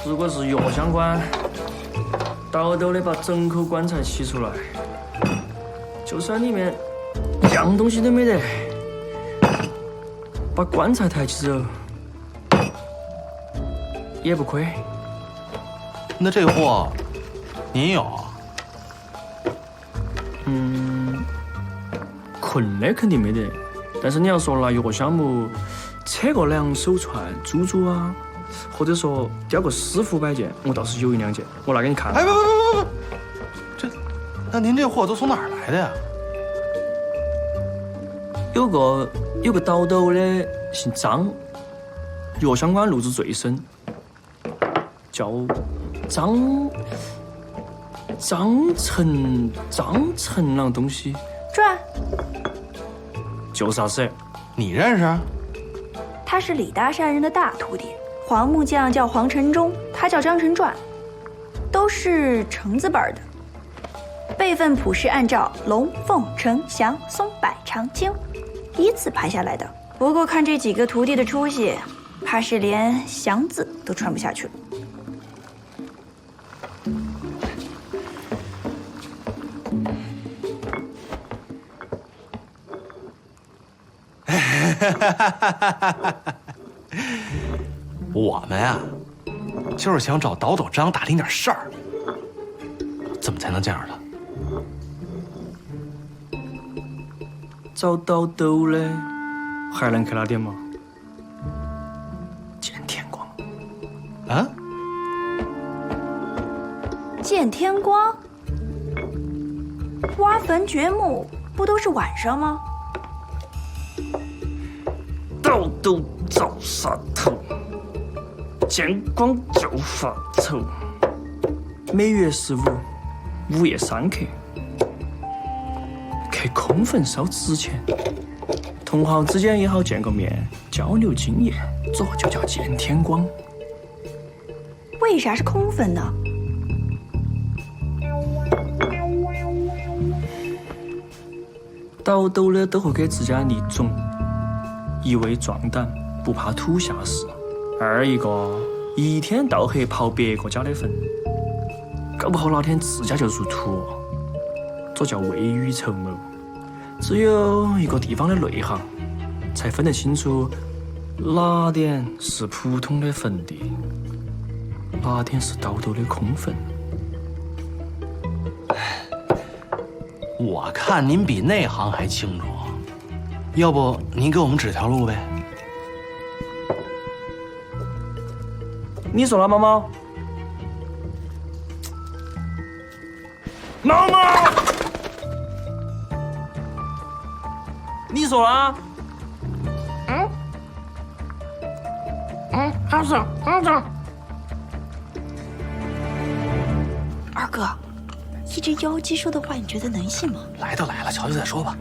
如果是药香馆，倒斗的把整口棺材起出来，就算里面样东西都没得，把棺材抬起走也不亏。那这货您有？困的肯定没得，但是你要说拿药香木扯个2手串珠珠啊，或者说雕个师傅摆件，我倒是有1-2件，我拿给你看。哎不，那您这货都从哪儿来的呀？有个倒斗的姓张，药香馆路子最深，叫张成啷东西。转，就啥子？你认识？他是李大善人的大徒弟，黄木匠叫黄承忠，他叫张承传，都是成字辈的。辈分谱是按照龙凤呈祥松柏长青依次排下来的。不过看这几个徒弟的出息，怕是连祥字都传不下去了。我们啊，就是想找倒斗张打听点事儿，怎么才能这样的？找倒斗的还能去哪点嘛？见天光。啊？见天光？挖坟掘墓不都是晚上吗？倒斗找杀头，见光就发愁。每月15，午夜3刻，去空坟烧纸钱。同行之间也好见个面，交流经验，这就叫见天光。为啥是空坟呢？倒斗的都会给自家立种，一为壮胆，不怕土下石；二一个一天到黑刨别个家的坟，搞不好哪天自家就入土，这叫未雨绸缪。只有一个地方的内行，才分得清楚哪点是普通的坟地，哪点是倒斗的空坟。我看您比内行还清楚，要不您给我们指条路呗？你说了，猫猫？猫猫，你说了？好说，好说。二哥，一只妖姬说的话，你觉得能信吗？来都来了，瞧瞧再说吧。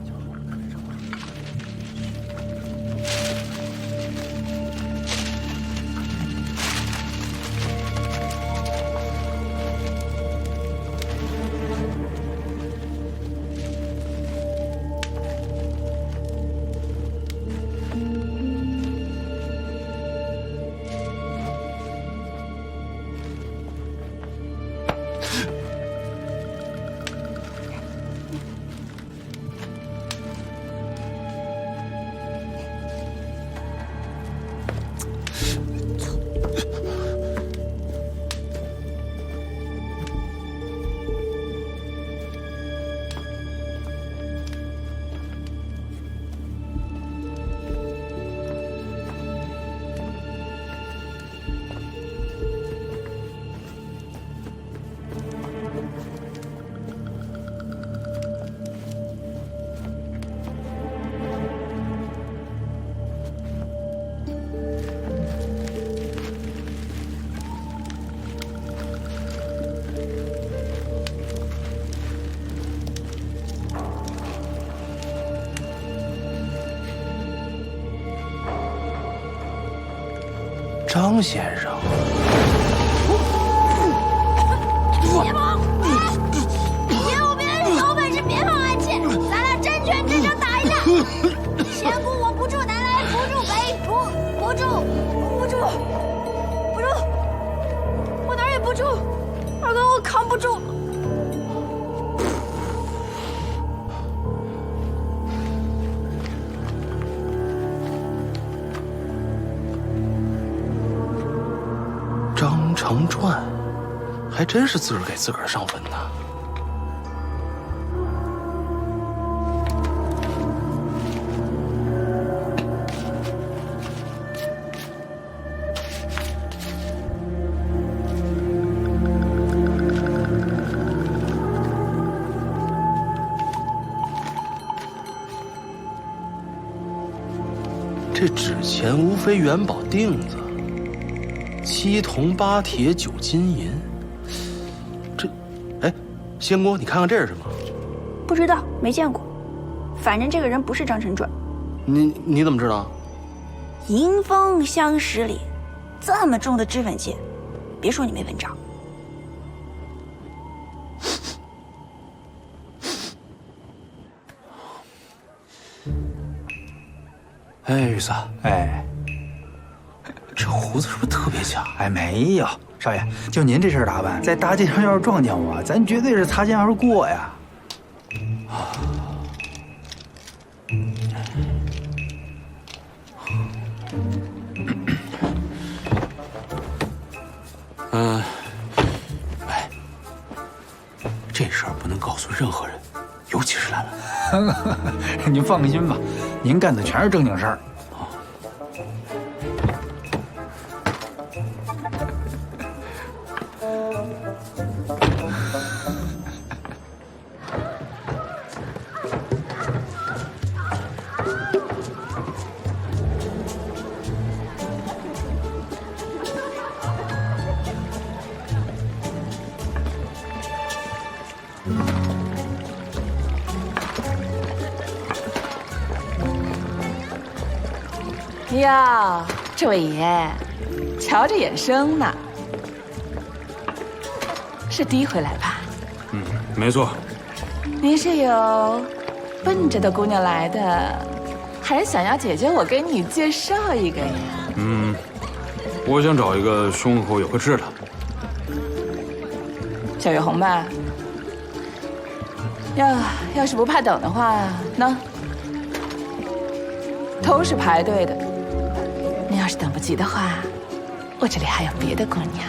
张先生，别跑！别我别人有本事别跑暗器，咱俩真拳真正打一架。仙姑我不住南来，不住北，不住。不住，二哥，我扛不住。张成传，还真是自个儿给自个儿上坟呢。这纸钱无非元宝锭子，7铜8铁9金银。哎，仙姑，你看看这是什么？不知道，没见过。反正这个人不是张成传。你怎么知道？迎风相识里，这么重的脂粉钱，别说你没文章。哎，雨色，哎，这胡子是不是特别假？哎，没有，少爷，就您这身打扮，在大街上要是撞见我，咱绝对是擦肩而过呀。哎，这事儿不能告诉任何人，尤其是兰兰。您放心吧，您干的全是正经事儿。呀，这位爷，瞧着眼生呢，是第一回来吧？没错。您是有奔着的姑娘来的，还是想要姐姐我给你介绍一个呀？我想找一个胸口有个痣的。小月红吧？要是不怕等的话，那都是排队的。你要是等不及的话，我这里还有别的姑娘。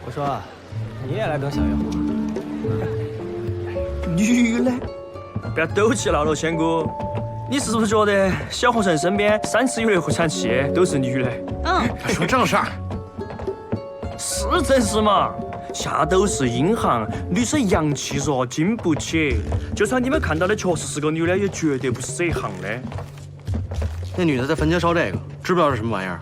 我说，你也来跟小月红？女的？不要斗气闹了，仙姑。你是不是觉得小和尚身边3次有的妇产器都是女的？说正事儿。是正事嘛。下都是阴行，女生阳气弱，经不起。就算你们看到的确实是个女的，也绝对不是这一行的。那女的在坟前烧这个，知不知道是什么玩意儿？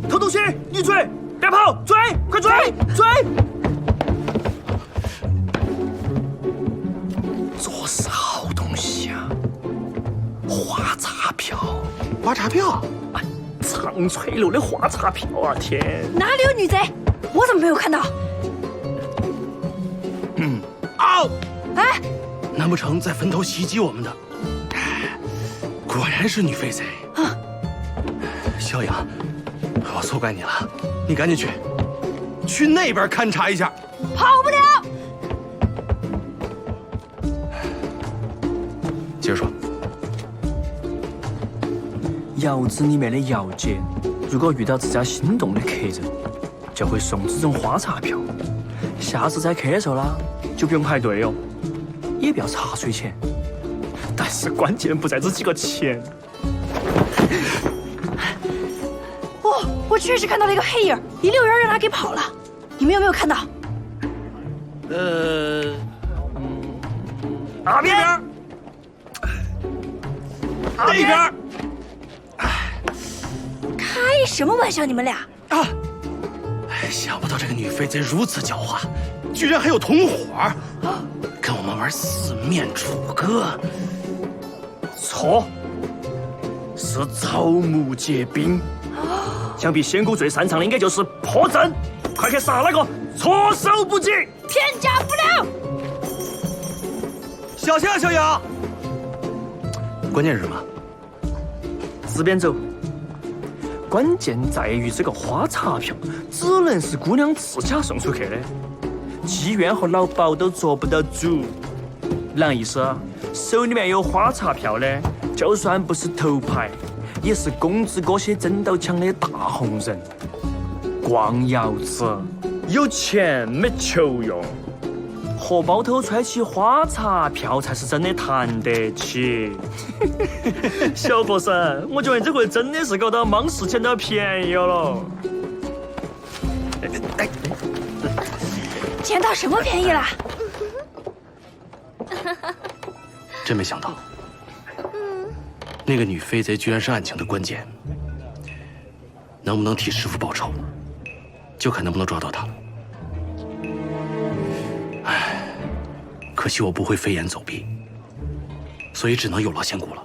偷东西，你追！别跑，追！快追！追！这是好东西啊，花钞票。花钞票？长翠楼的花钞票啊！天，哪里有女贼？我怎么没有看到？哎，难不成在坟头袭击我们的？果然是女飞贼啊！萧阳，我错怪你了，你赶紧去那边勘察一下。跑不了。接着说。窑子里面的窑姐，如果遇到自家心动的客人，就会送这种花钞票。下次在客的时候啦，就不用排队哦，也不要茶水钱。但是关键不在这几个钱。我确实看到了一个黑影，一溜烟让他给跑了。你们有没有看到？那边，那边。开什么玩笑，你们俩！想不到这个女飞贼如此狡猾，居然还有同伙。跟们玩四面楚歌？错，是草木皆兵。想必仙姑最擅长的应该就是破阵，快去杀那个措手不及！天加不了。小心啊，小雅！关键是什么？这边走。关键在于这个花茶票只能是姑娘自家送出去的，妓院和老鸨都做不到主。啷意思？手里面有花茶票的，就算不是头牌，也是公子哥些争到抢的大红人。光窑子有钱没球用，荷包头揣起花茶票才是真的谈得起。小伙生，我觉得你这回真的是搞到莽氏捡到便宜了。捡到什么便宜啦？真没想到，那个女飞贼居然是案情的关键。能不能替师傅报仇，就看能不能抓到她了。唉，可惜我不会飞檐走壁，所以只能有劳仙姑了。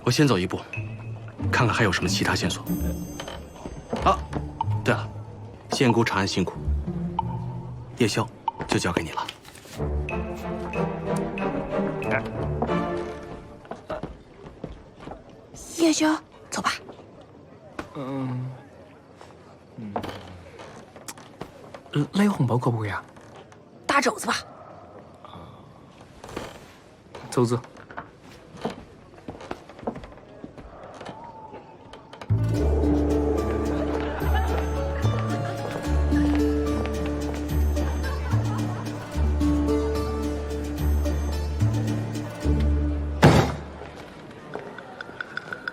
我先走一步，看看还有什么其他线索。啊，对了，仙姑查案辛苦，夜宵就交给你了。叶修，走吧。哪个红包可不可以啊？大肘子吧。肘子。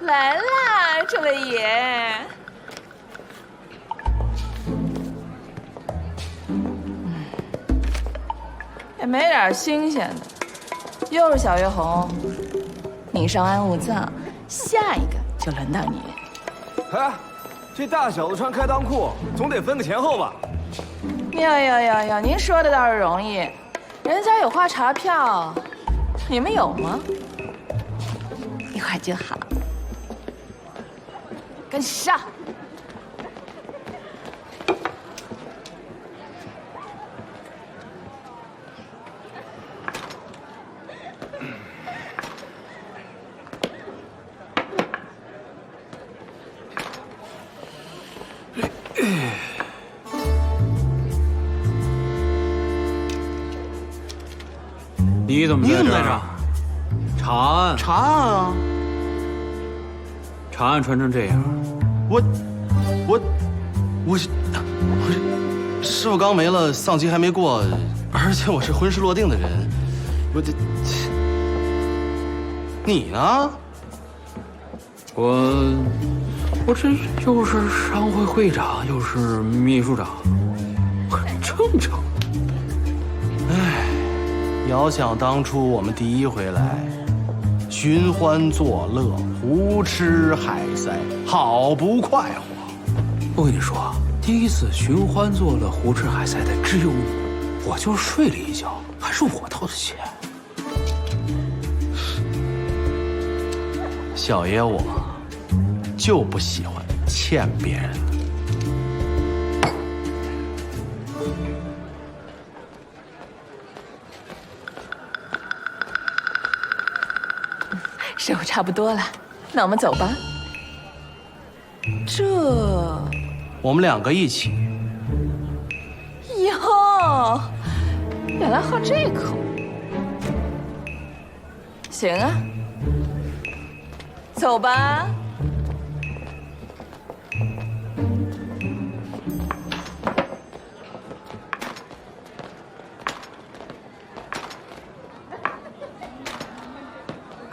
来啦，这位爷。也没点新鲜的，又是小月红。你稍安勿躁，下一个就轮到你。哎，这大小子穿开裆裤，总得分个前后吧？哟，您说的倒是容易，人家有花茶票，你们有吗？一会儿就好。跟上。你怎么在这儿？查案，查案啊！查案传成这样，我是师傅刚没了，丧期还没过，而且我是婚事落定的人，你呢？我这又是商会会长，又是秘书长，很正常。遥想当初我们第一回来，寻欢作乐，胡吃海塞，好不快活。我跟你说，第一次寻欢作乐、胡吃海塞的只有你，我就睡了一觉，还是我掏的钱。小爷我就不喜欢欠别人的。时候差不多了，那我们走吧。这我们两个一起。哟，原来好这口。行啊，走吧。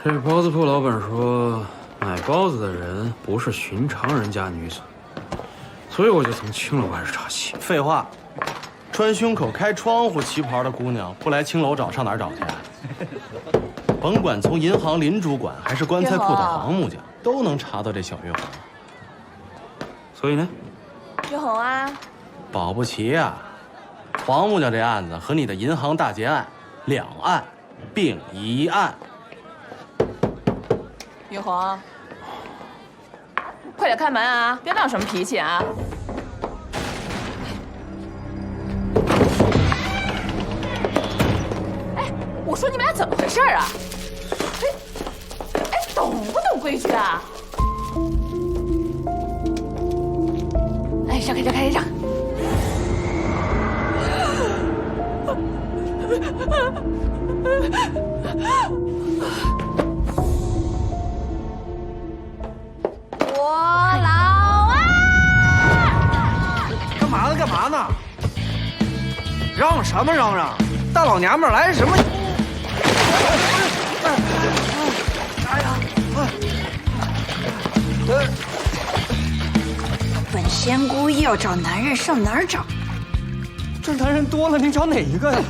这包子铺老板说，买包子的人不是寻常人家女子，所以我就从青楼开始查起。废话，穿胸口开窗户旗袍的姑娘不来青楼找，上哪儿找去？甭管从银行林主管还是棺材铺的黄木匠，都能查到这小月红。所以呢，月红啊，保不齐呀，黄木匠这案子和你的银行大劫案两案并一案。玉红，快点开门啊！别闹什么脾气啊！哎，我说你们俩怎么回事啊？哎，懂不懂规矩啊？哎，让开，让开，让！我老啊！干嘛呢？干嘛呢？嚷什么嚷嚷？大老娘们儿来什么？本仙姑要找男人上哪儿找？这男人多了，您找哪一个呀？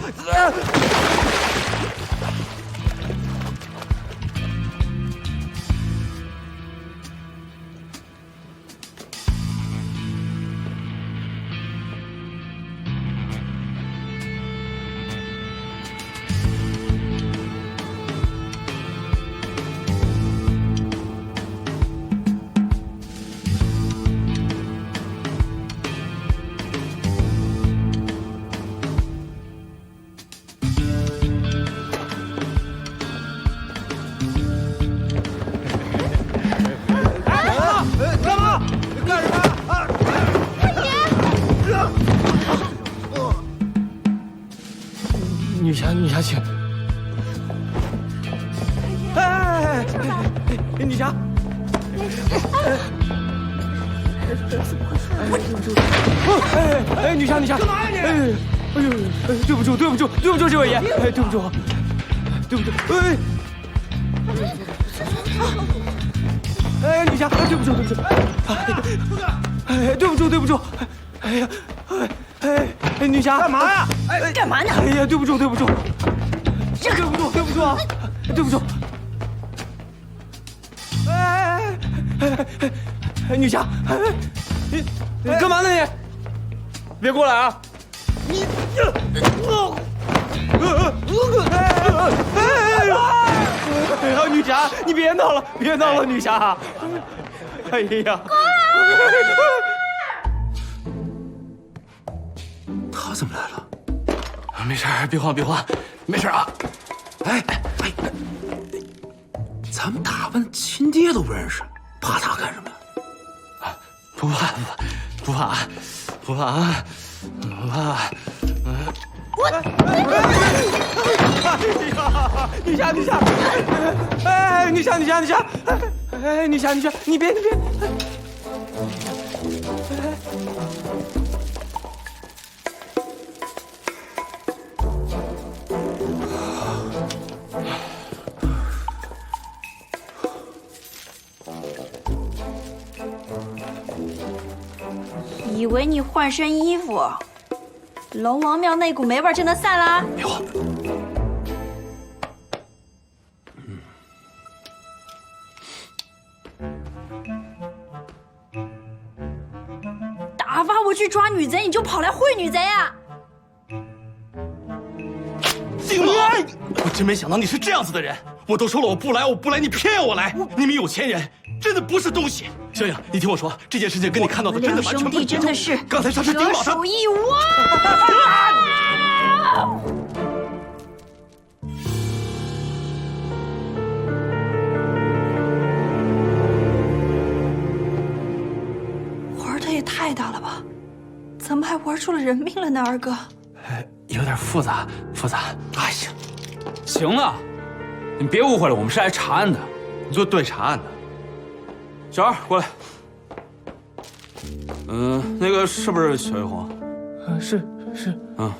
女侠请。女侠。女侠，女侠，干嘛呀你？哎呦，对不住，对不住，对不住，这位爷，对不住，对不住，女侠，对不住，对不住，对不住，对不住，哎呀，女侠，干嘛呀？干嘛呢？哎呀，对不住，对不住，对不住，对不住啊，对不住。女侠，你干嘛呢你？别过来啊！你，哎呀，女侠，你别闹了，别闹了，女侠。哎呀，他怎么来了？没事，别慌，别慌，没事啊。哎，咱们打扮亲爹都不认识，怕他干什么呀？不怕，不怕啊，不怕啊，不怕。女侠，女侠，女侠，女侠，女侠，女侠，女侠，你别。以为你换身衣服，龙王庙那股霉味就能散啦？别慌。打发我去抓女贼，你就跑来会女贼啊？姓罗，我真没想到你是这样子的人。我都说了我不来，你偏要我来。你们有钱人真的不是东西。小影，你听我说，这件事情跟你看到的真的完全不一样。兄弟真的是刚才他是丁老他蛇手一窝。玩的也太大了吧？怎么还玩出了人命了呢，二哥？有点复杂。哎呀，行了，你别误会了，我们是来查案的。对，查案的。小二，过来。那个是不是小玉红？是。嗯。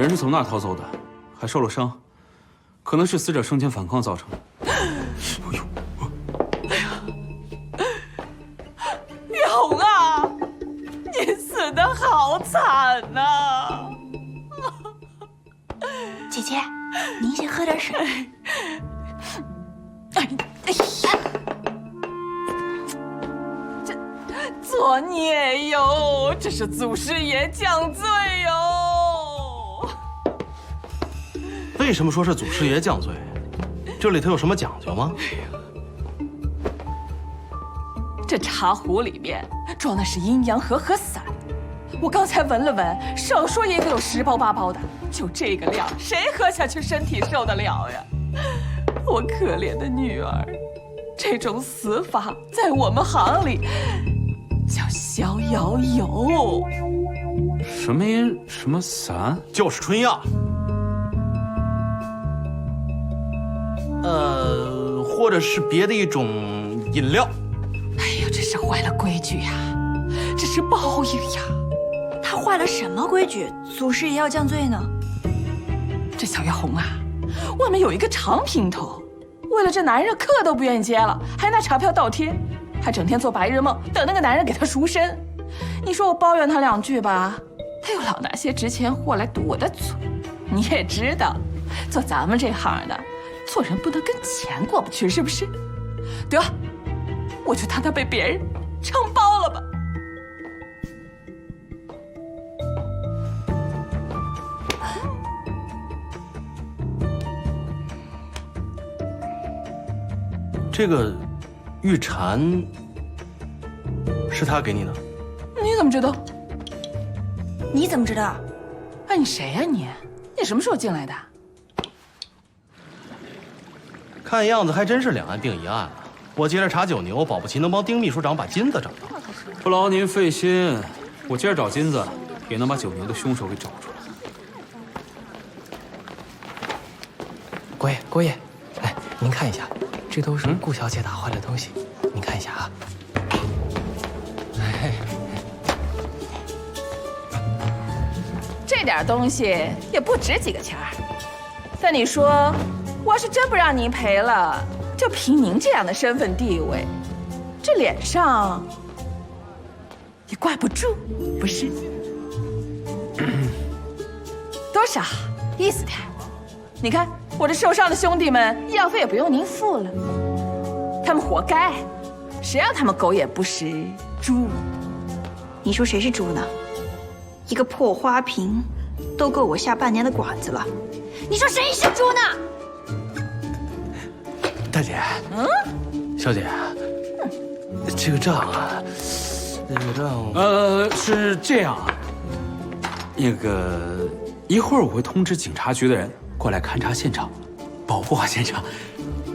人是从那儿逃走的，还受了伤，可能是死者生前反抗造成的。岳红啊，你死得好惨呐！姐姐，您先喝点水。作孽哟！这是祖师爷降罪哟！为什么说是祖师爷降罪？这里头有什么讲究吗？这茶壶里面装的是阴阳和合散，我刚才闻了闻，少说也得有10包8包的，就这个量，谁喝下去身体受得了呀？我可怜的女儿，这种死法在我们行里叫逍遥游。什么阴什么散？就是春药。或者是别的一种饮料。哎呀，这是坏了规矩呀，这是报应呀！他坏了什么规矩？祖师爷要降罪呢？这小月红啊，外面有一个长姘头，为了这男人课都不愿意接了，还拿钞票倒贴，还整天做白日梦，等那个男人给他赎身。你说我抱怨他2句吧，他又老拿些值钱货来堵我的嘴。你也知道，做咱们这行的，做人不能跟钱过不去，是不是？得，我就当他被别人承包了吧。这个玉蝉是他给你的？你怎么知道？你怎么知道？哎，你谁呀你？你什么时候进来的？看样子还真是2案并1案啊！我接着查九牛，保不齐能帮丁秘书长把金子找到。不劳您费心，我接着找金子，也能把九牛的凶手给找出来。郭爷，来，您看一下，这都是顾小姐打坏的东西，您看一下啊。这点东西也不值几个钱儿，但你说，我要是真不让您赔了，就凭您这样的身份地位，这脸上也挂不住，不是？多少？意思点。你看我这受伤的兄弟们，医药费也不用您付了，他们活该，谁让他们狗眼不识猪？你说谁是猪呢？一个破花瓶，都够我下半年的馆子了。你说谁是猪呢？大姐，小姐，这个账啊，是这样啊，那个一会儿我会通知警察局的人过来勘察现场，保护好现场。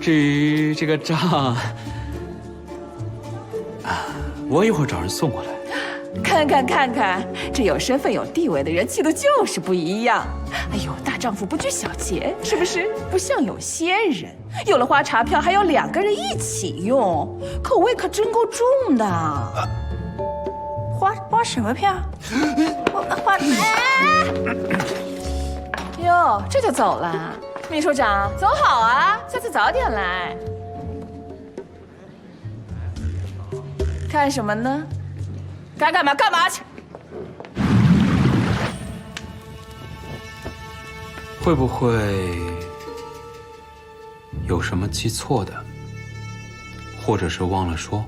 至于这个账啊，我一会儿找人送过来。看看，这有身份有地位的人气度就是不一样。哎呦，大丈夫不拘小节，是不是？不像有些人，有了花茶票还要2个人一起用，口味可真够重的。花什么票？花哟，这就走了？秘书长，走好啊，下次早点来。看什么呢？该干嘛干嘛去。会不会有什么记错的，或者是忘了说？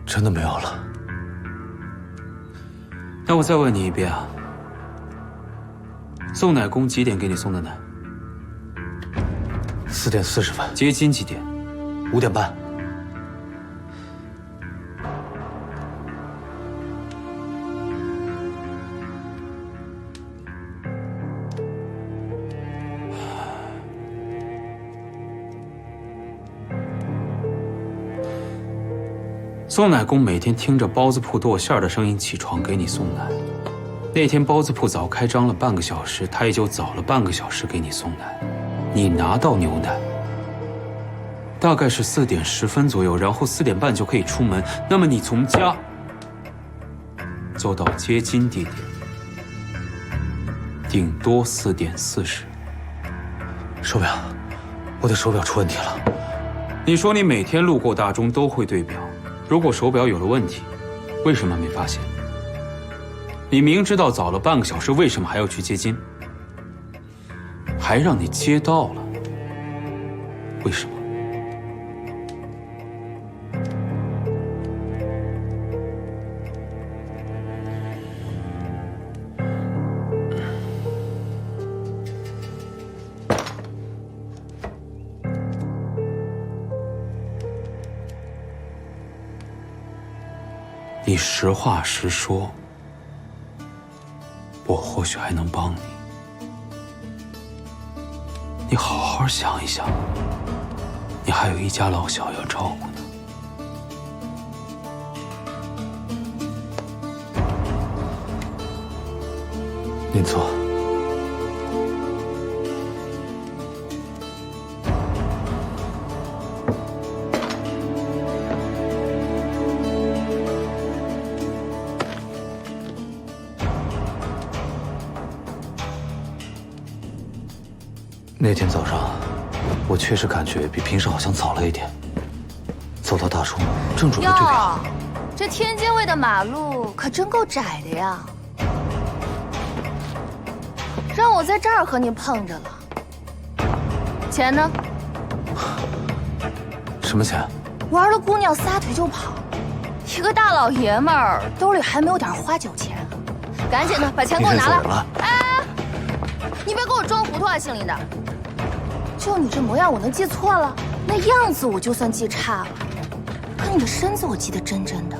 真的没有了。那我再问你一遍啊，宋乃公几点给你送的奶4点40分，结金几点5点半。宋乃公每天听着包子铺剁馅儿的声音起床给你送奶。那天包子铺早开张了半个小时，他也就早了半个小时给你送奶。你拿到牛奶大概是4点10分左右，然后4点半就可以出门。那么你从家走到接金地点顶多4:40。手表，我的手表出问题了。你说你每天路过大钟都会对表，如果手表有了问题，为什么没发现？你明知道早了半个小时，为什么还要去接金？还让你接到了，为什么？你实话实说，我或许还能帮你。你好好想一想，你还有一家老小要照顾呢。您坐。那天早上，我确实感觉比平时好像早了一点。走到大树，正准备对表。这天津卫的马路可真够窄的呀！让我在这儿和您碰着了。钱呢？什么钱？玩了姑娘撒腿就跑，一个大老爷们儿兜里还没有点花酒钱，赶紧的把钱给我拿来！哎，你别给我装糊涂啊，姓林的！就你这模样，我能记错了？那样子我就算记差了，可你的身子我记得真真的。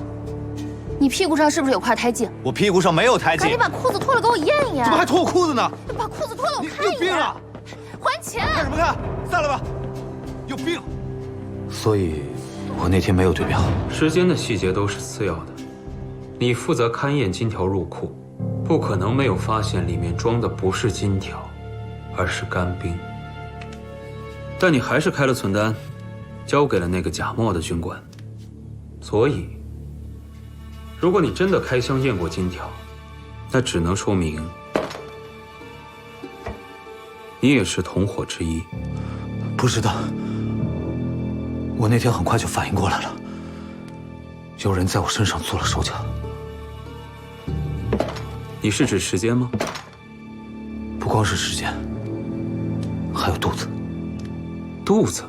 你屁股上是不是有块胎记？我屁股上没有胎记。赶紧把裤子脱了给我验一验。怎么还脱我裤子呢？把裤子脱了我看一眼。有病啊！还钱！看什么看？散了吧！有病！所以，我那天没有对表。时间的细节都是次要的，你负责勘验金条入库，不可能没有发现里面装的不是金条，而是干冰。但你还是开了存单，交给了那个假冒的军官。所以，如果你真的开箱验过金条，那只能说明你也是同伙之一。不是的，我那天很快就反应过来了，有人在我身上做了手脚。你是指时间吗？不光是时间，还有肚子。肚子？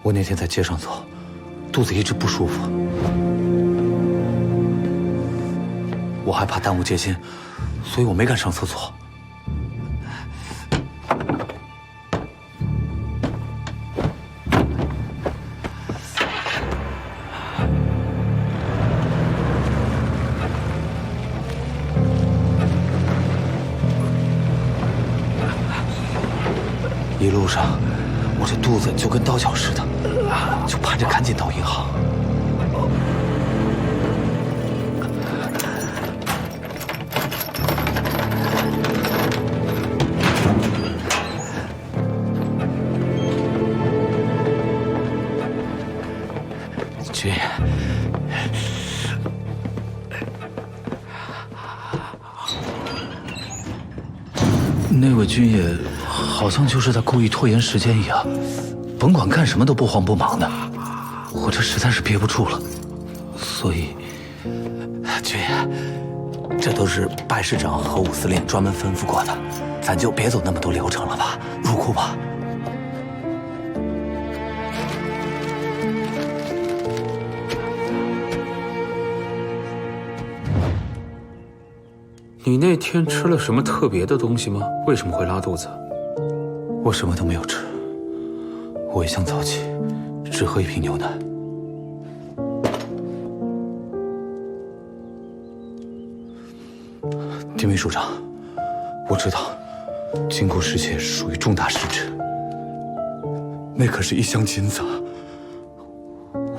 我那天在街上走，肚子一直不舒服。我害怕耽误接亲，所以我没敢上厕所。一路上，我这肚子就跟刀绞似的，就盼着赶紧到银行。君，那位军爷好像就是在故意拖延时间一样，甭管干什么都不慌不忙的，我这实在是憋不住了，所以，军爷，这都是拜师长和武司令专门吩咐过的，咱就别走那么多流程了吧，入库吧。你那天吃了什么特别的东西吗？为什么会拉肚子？我什么都没有吃，我一向早起，只喝一瓶牛奶。丁秘书长，我知道，金库失窃属于重大失职，那可是一箱金子，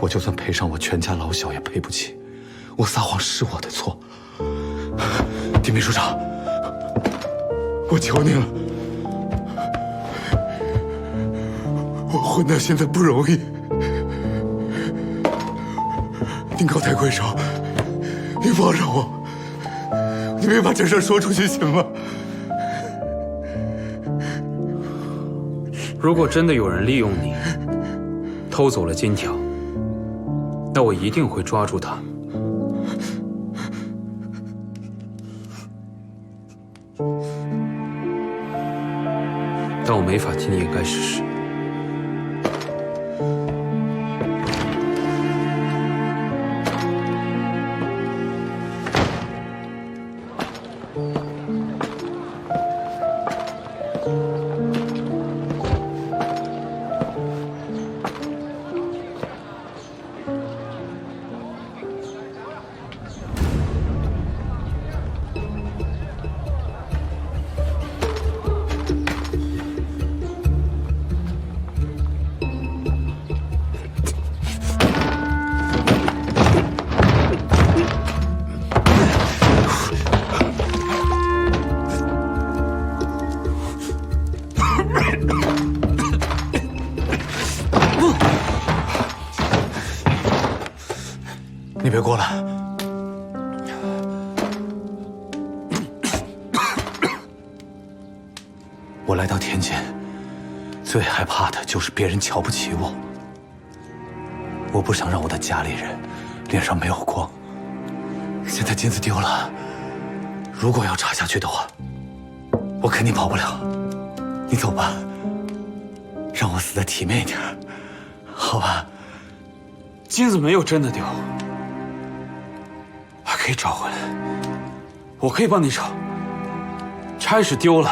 我就算赔上我全家老小也赔不起。我撒谎是我的错。丁秘书长，我求你了，我混到现在不容易，您高抬贵手，您帮着我，你别把这事说出去行吗？如果真的有人利用你，偷走了金条，那我一定会抓住他。但我没法替你掩盖事实。你别过来！我来到天津，最害怕的就是别人瞧不起我。我不想让我的家里人脸上没有光。现在金子丢了，如果要查下去的话，我肯定跑不了。你走吧，让我死得体面一点，好吧？金子没有真的丢，还可以找回来。我可以帮你找。差事丢了，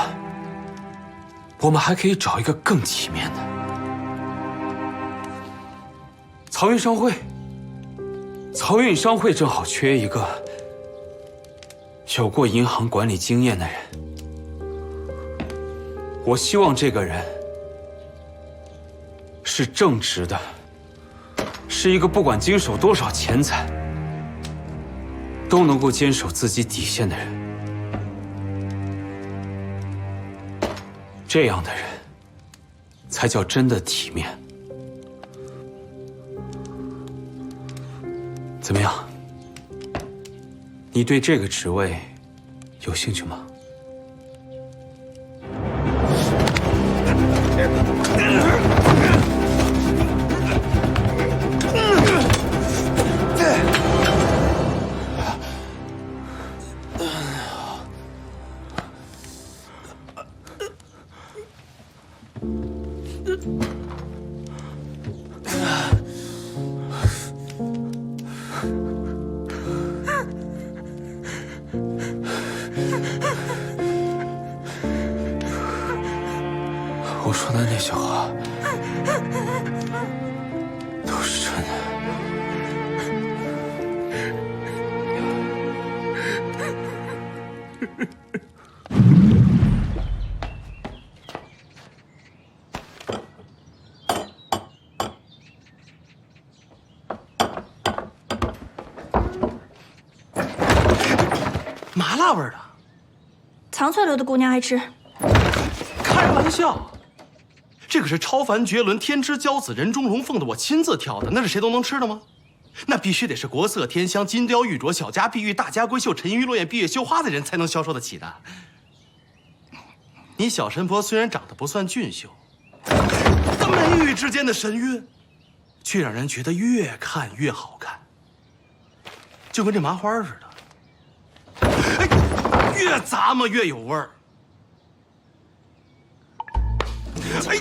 我们还可以找一个更体面的。漕运商会，漕运商会正好缺一个有过银行管理经验的人。我希望这个人是正直的，是一个不管经手多少钱财，都能够坚守自己底线的人。这样的人，才叫真的体面。怎么样？你对这个职位有兴趣吗？我说的那些话都是真的。麻辣味儿的，糖翠楼的姑娘爱吃。开玩笑。这可是超凡绝伦、天之骄子、人中龙凤的，我亲自挑的，那是谁都能吃的吗？那必须得是国色天香、金雕玉琢、小家碧玉、大家闺秀、沉鱼落雁、闭月羞花的人才能销售得起的。你小神婆虽然长得不算俊秀，但眉宇之间的神韵，却让人觉得越看越好看，就跟这麻花似的，哎，越咂摸越有味儿。哎。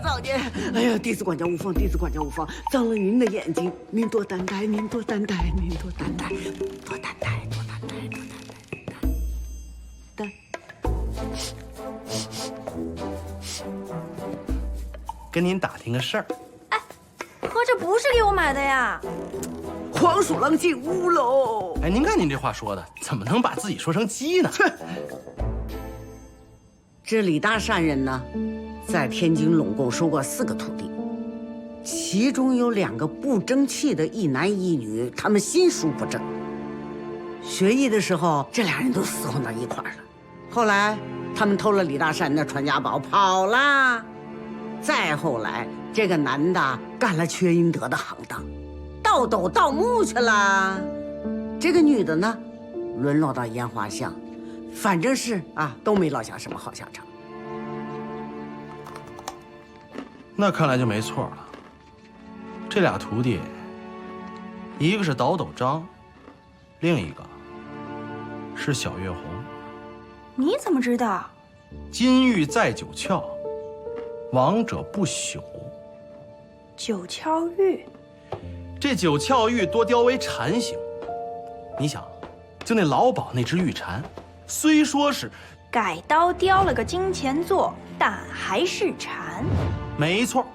早年！哎呀，弟子管教无方，弟子管教无方，脏了您的眼睛，您多担待，您多担待，您多担待，多担待，多担待，多担待，跟您打听个事儿。哎，合着不是给我买的呀？黄鼠狼进屋喽！哎，您看您这话说的，怎么能把自己说成鸡呢？这李大善人呢，在天津拢共收过4个徒弟，其中有2个不争气的一男一女，他们心术不正。学艺的时候，这2人都厮混到一块儿了。后来，他们偷了李大善的传家宝跑啦，再后来，这个男的干了缺阴德的行当，盗斗盗墓去了。这个女的呢，沦落到烟花巷，反正是都没落下什么好下场。那看来就没错了。这俩徒弟，一个是倒斗张，另一个是小月红。你怎么知道？金玉在九窍，亡者不朽。九窍玉，这九窍玉多雕为蝉形。你想，就那老鸨那只玉蝉，虽说是改刀雕了个金钱座，但还是蝉。没错，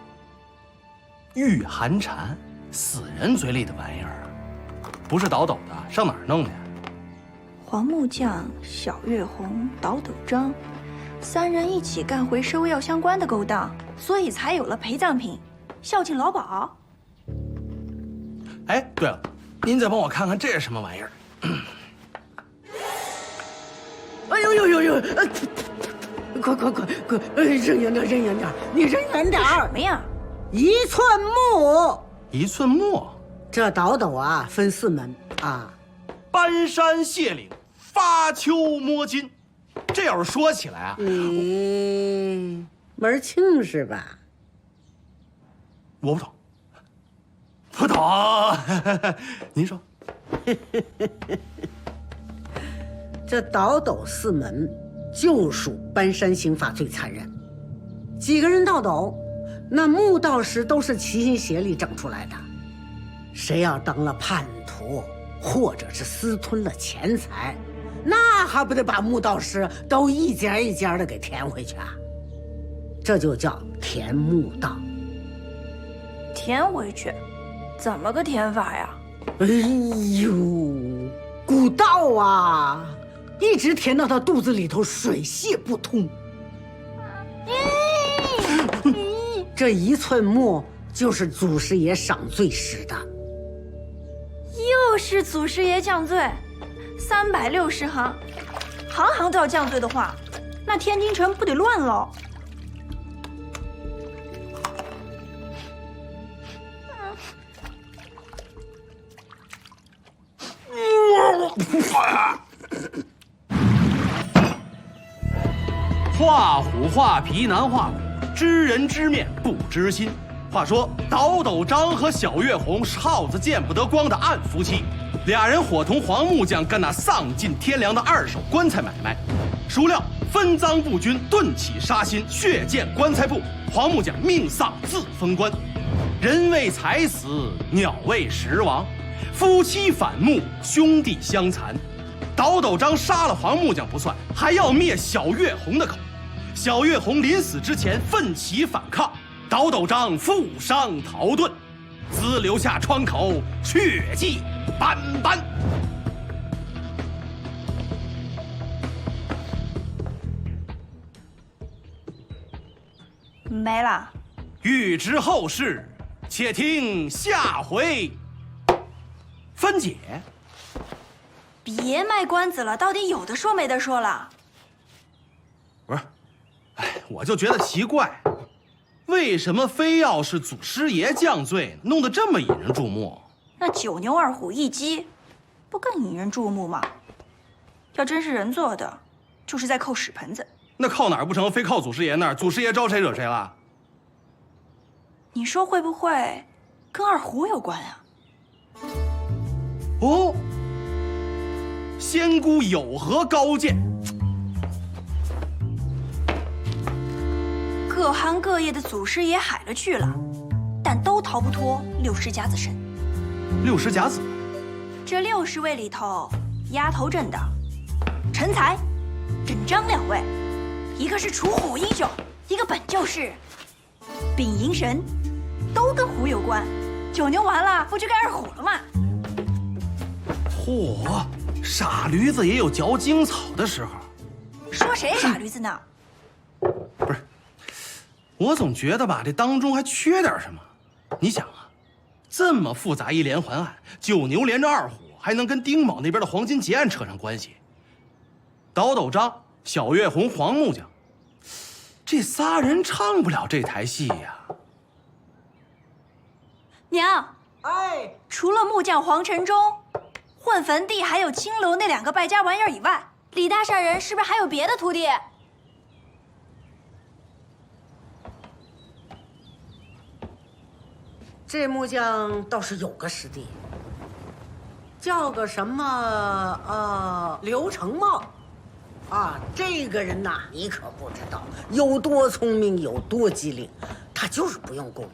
玉寒蝉，死人嘴里的玩意儿，不是倒斗的，上哪儿弄的呀？黄木匠、小月红、倒斗张，三人一起干回收药相关的勾当，所以才有了陪葬品，孝敬老鸨。哎，对了，您再帮我看看这是什么玩意儿？哎呦呦呦呦！快！扔远点，扔远点！你扔远点儿！什么呀？一寸木。一寸墨。这倒斗分4门啊。搬山卸岭，发丘摸金。这要是说起来啊，门儿清是吧？我不懂，不懂。您说。这倒斗4门，就属搬山刑法最残忍。几个人倒斗，那墓道石都是齐心协力整出来的。谁要当了叛徒，或者是私吞了钱财，那还不得把墓道石都一家一家的给填回去啊？这就叫填墓道。填回去，怎么个填法呀？哎呦，古道啊，一直填到他肚子里头水泄不通。这1寸木就是祖师爷赏罪时的。又是祖师爷降罪，360行，行行都要降罪的话，那天津城不得乱喽？画虎画皮难画骨，知人知面不知心。话说倒斗张和小月红是耗子见不得光的暗夫妻，俩人伙同黄木匠干那丧尽天良的2手棺材买卖。孰料分赃不均，顿起杀心，血溅棺材布，黄木匠命丧自封棺。人为财死，鸟为食亡，夫妻反目，兄弟相残。倒斗张杀了黄木匠不算，还要灭小月红的口。小月红临死之前奋起反抗，倒斗张负伤逃遁，兹留下窗口，血迹斑斑。没了。欲知后事，且听下回分解。别卖关子了，到底有的说没得说了？不是，我就觉得奇怪，为什么非要是祖师爷降罪，弄得这么引人注目？那9牛2虎1鸡，不更引人注目吗？要真是人做的，就是在扣屎盆子。那靠哪儿不成，非靠祖师爷那儿，祖师爷招谁惹谁了？你说会不会跟二胡有关啊？哦，仙姑有何高见？各行各业的祖师爷海了去了，但都逃不脱60甲子身。60甲子，这60位里头，压头阵的陈才、郑张2位，一个是楚虎英雄，一个本就是秉银神，都跟虎有关。9牛完了，不就该2虎了吗？嚯，傻驴子也有嚼荆草的时候。说谁傻驴子呢？不是，我总觉得吧，这当中还缺点什么。你想啊，这么复杂一连环案，9牛连着2虎，还能跟丁某那边的黄金劫案扯上关系？倒斗张、小月红、黄木匠，这仨人唱不了这台戏呀。娘，哎，除了木匠黄承忠、混坟地还有青楼那2个败家玩意儿以外，李大善人是不是还有别的徒弟？这木匠倒是有个师弟，叫个什么刘成茂，啊，这个人呐，你可不知道有多聪明，有多机灵，他就是不用功，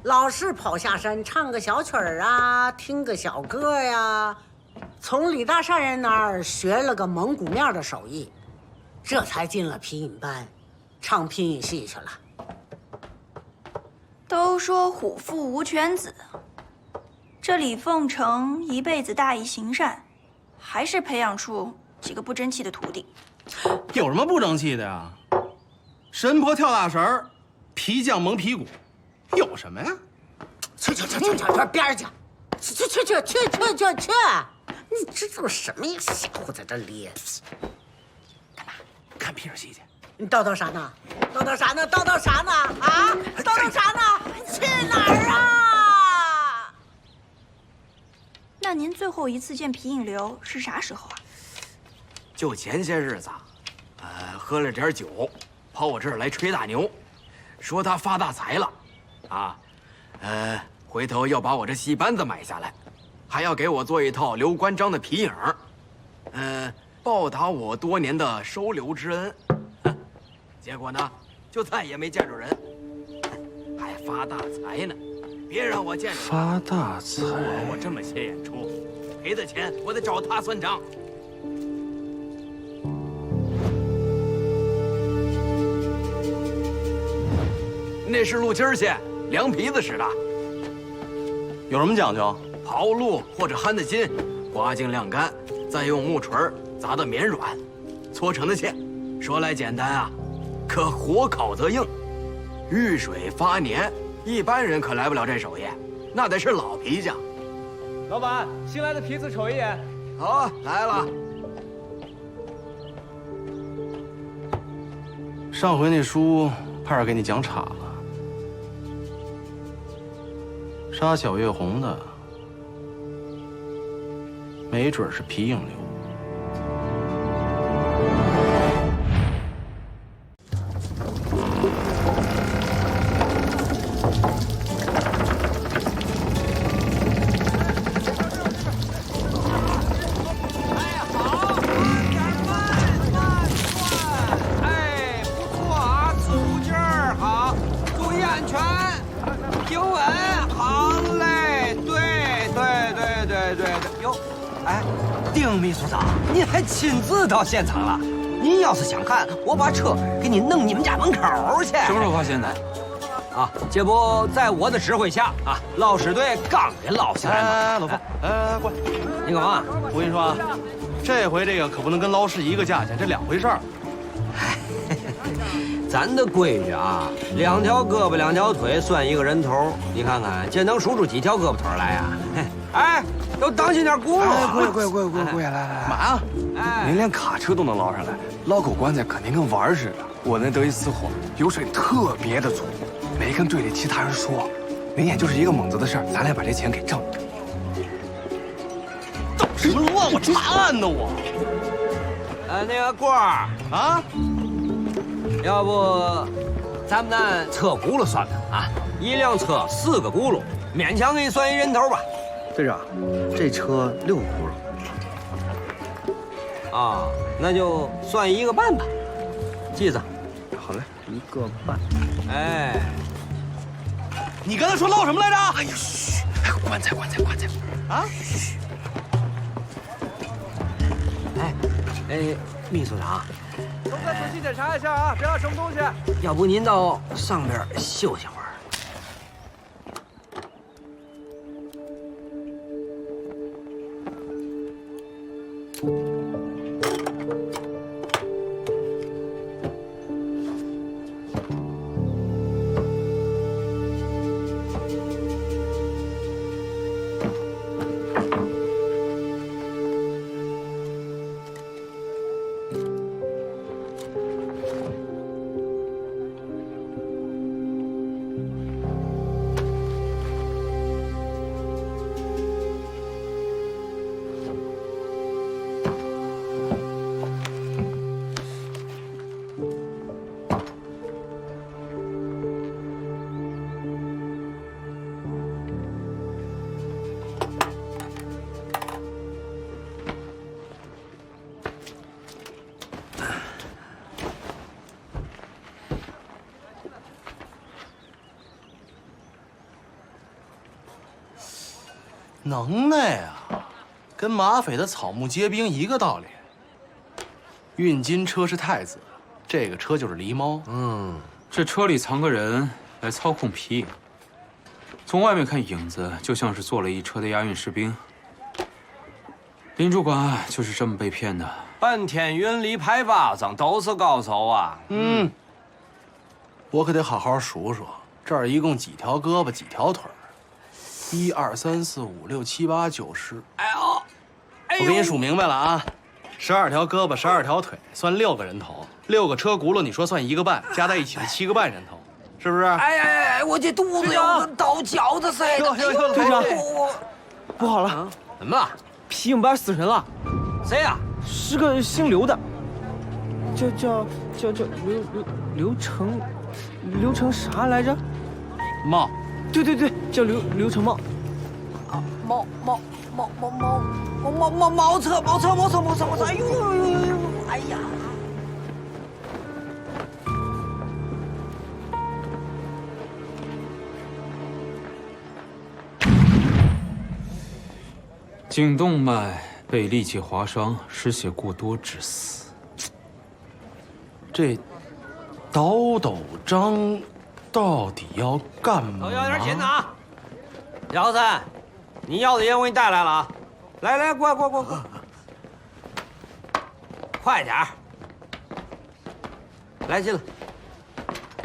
老是跑下山唱个小曲儿啊，听个小歌呀，从李大善人那儿学了个蒙古面的手艺，这才进了皮影班，唱皮影戏去了。都说虎父无犬子，这李凤成一辈子大义行善，还是培养出几个不争气的徒弟。有什么不争气的呀？神婆跳大神儿，皮匠蒙皮鼓，有什么呀？去边儿去！去！你这都什么呀？瞎胡在这咧！干嘛？看皮影戏去。你叨叨啥呢？叨叨啥呢？啊！叨叨啥呢？去哪儿啊？那您最后一次见皮影流是啥时候啊？就前些日子，喝了点酒，跑我这儿来吹大牛，说他发大财了，啊，回头要把我这戏班子买下来，还要给我做一套刘关张的皮影，报答我多年的收留之恩。结果呢，就再也没见着人，还发大财呢！别让我见着发大财！我这么些演出，赔的钱我得找他算账。那是鹿筋线，凉皮子使的，有什么讲究？刨鹿或者憨的筋，刮净晾干，再用木锤砸得绵软，搓成的线。说来简单啊，可火烤则硬，遇水发黏，一般人可来不了这手艺，那得是老皮匠。老板，新来的皮子瞅一眼。好，来了。上回那书怕是给你讲岔了。杀小月红的，没准是皮影流。丁秘书长，您还亲自到现场了？您要是想看，我把车给你弄你们家门口去。什么时候发现的？啊，这不在我的指挥下啊，捞尸队刚给捞下来吗？哎，老范，过来。你干嘛？我跟你说啊，这回这个可不能跟捞尸一个价钱，这两回事儿。咱的规矩啊，2条胳膊2条腿算一个人头。你看看，这能数出几条胳膊腿来呀？哎，都当心点轱辘。贵，来，嘛呀？您连卡车都能捞上来，捞口棺材肯定跟玩儿似的。我那得意私货油水特别的粗，没跟队里其他人说。明显就是一个猛子的事儿，咱俩把这钱给挣。捣什么乱？我查案呢我。那个官儿啊，要不咱们那车轱辘算了啊，1辆车4个轱辘，勉强给你算一人头吧。队长，这车6轱辘。啊，那就算1个半吧，记着。好嘞，1个半。哎，你刚才说捞什么来着？哎呀，嘘，棺材。啊？哎，秘书长，都再仔细检查一下啊，别落什么东西。要不您到上边休息会儿。能耐呀，跟马匪的草木皆兵一个道理。运金车是太子，这个车就是狸猫。这车里藏个人来操控皮影，从外面看影子就像是坐了一车的押运士兵。林主管就是这么被骗的。半天云里拍巴掌都是高手啊！我可得好好数数，这儿一共几条胳膊几条腿儿？1、2、3、4、5、6、7、8、9、10。我给你数明白了啊，12条胳膊，12条腿，算6个人头，6个车轱辘，你说算1个半，加在一起是7个半人头，是不是？哎，我这肚子要跟刀绞子似的。队长，不好了，怎么了？皮影班死人了。谁呀？是个姓刘的，叫刘成啥来着？茂。对，叫刘成茂。茅车！哎呦！哎呀！颈动脉被利器划伤，失血过多致死。这倒斗章到底要干嘛？都要点紧啊！姚三，你要的烟我给你带来了啊！来，过，快点儿！来进来。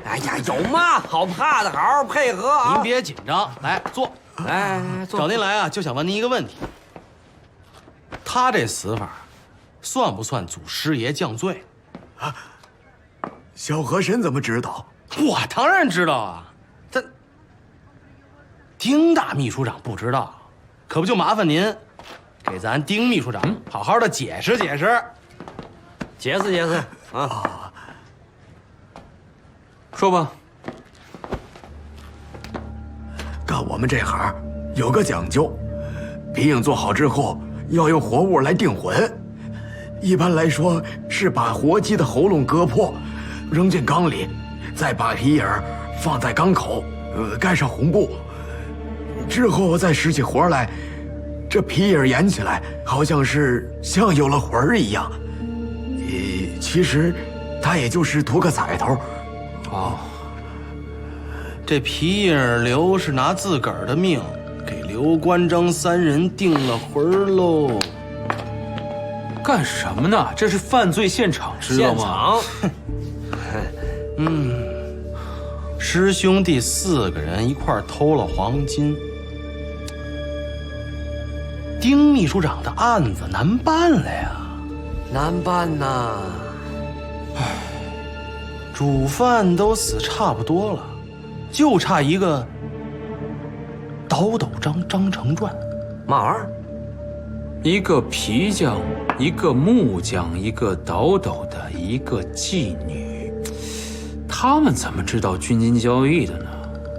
哎呀，有嘛好怕的？好好配合啊！您别紧张，来坐。来，坐。找您来啊，就想问您一个问题。他这死法，算不算祖师爷降罪？啊，小和珅怎么知道？我当然知道啊，他丁大秘书长不知道，可不就麻烦您给咱丁秘书长好好的解释解释。解释啊！说吧。干我们这行有个讲究，皮影做好之后要用活物来定魂。一般来说是把活鸡的喉咙割破，扔进缸里，再把皮影放在缸口，盖上红布，之后再使起活来，这皮影演起来好像是像有了魂儿一样。其实他也就是图个彩头。这皮影刘是拿自个儿的命给刘关张3人定了魂喽。干什么呢？这是犯罪现场，知道吗？师兄弟4个人一块儿偷了黄金，丁秘书长的案子难办了呀。难办呐！主犯都死差不多了，就差一个倒斗章张成传。嘛玩意儿？一个皮匠，一个木匠，一个倒斗的，一个妓女，他们怎么知道军金交易的呢？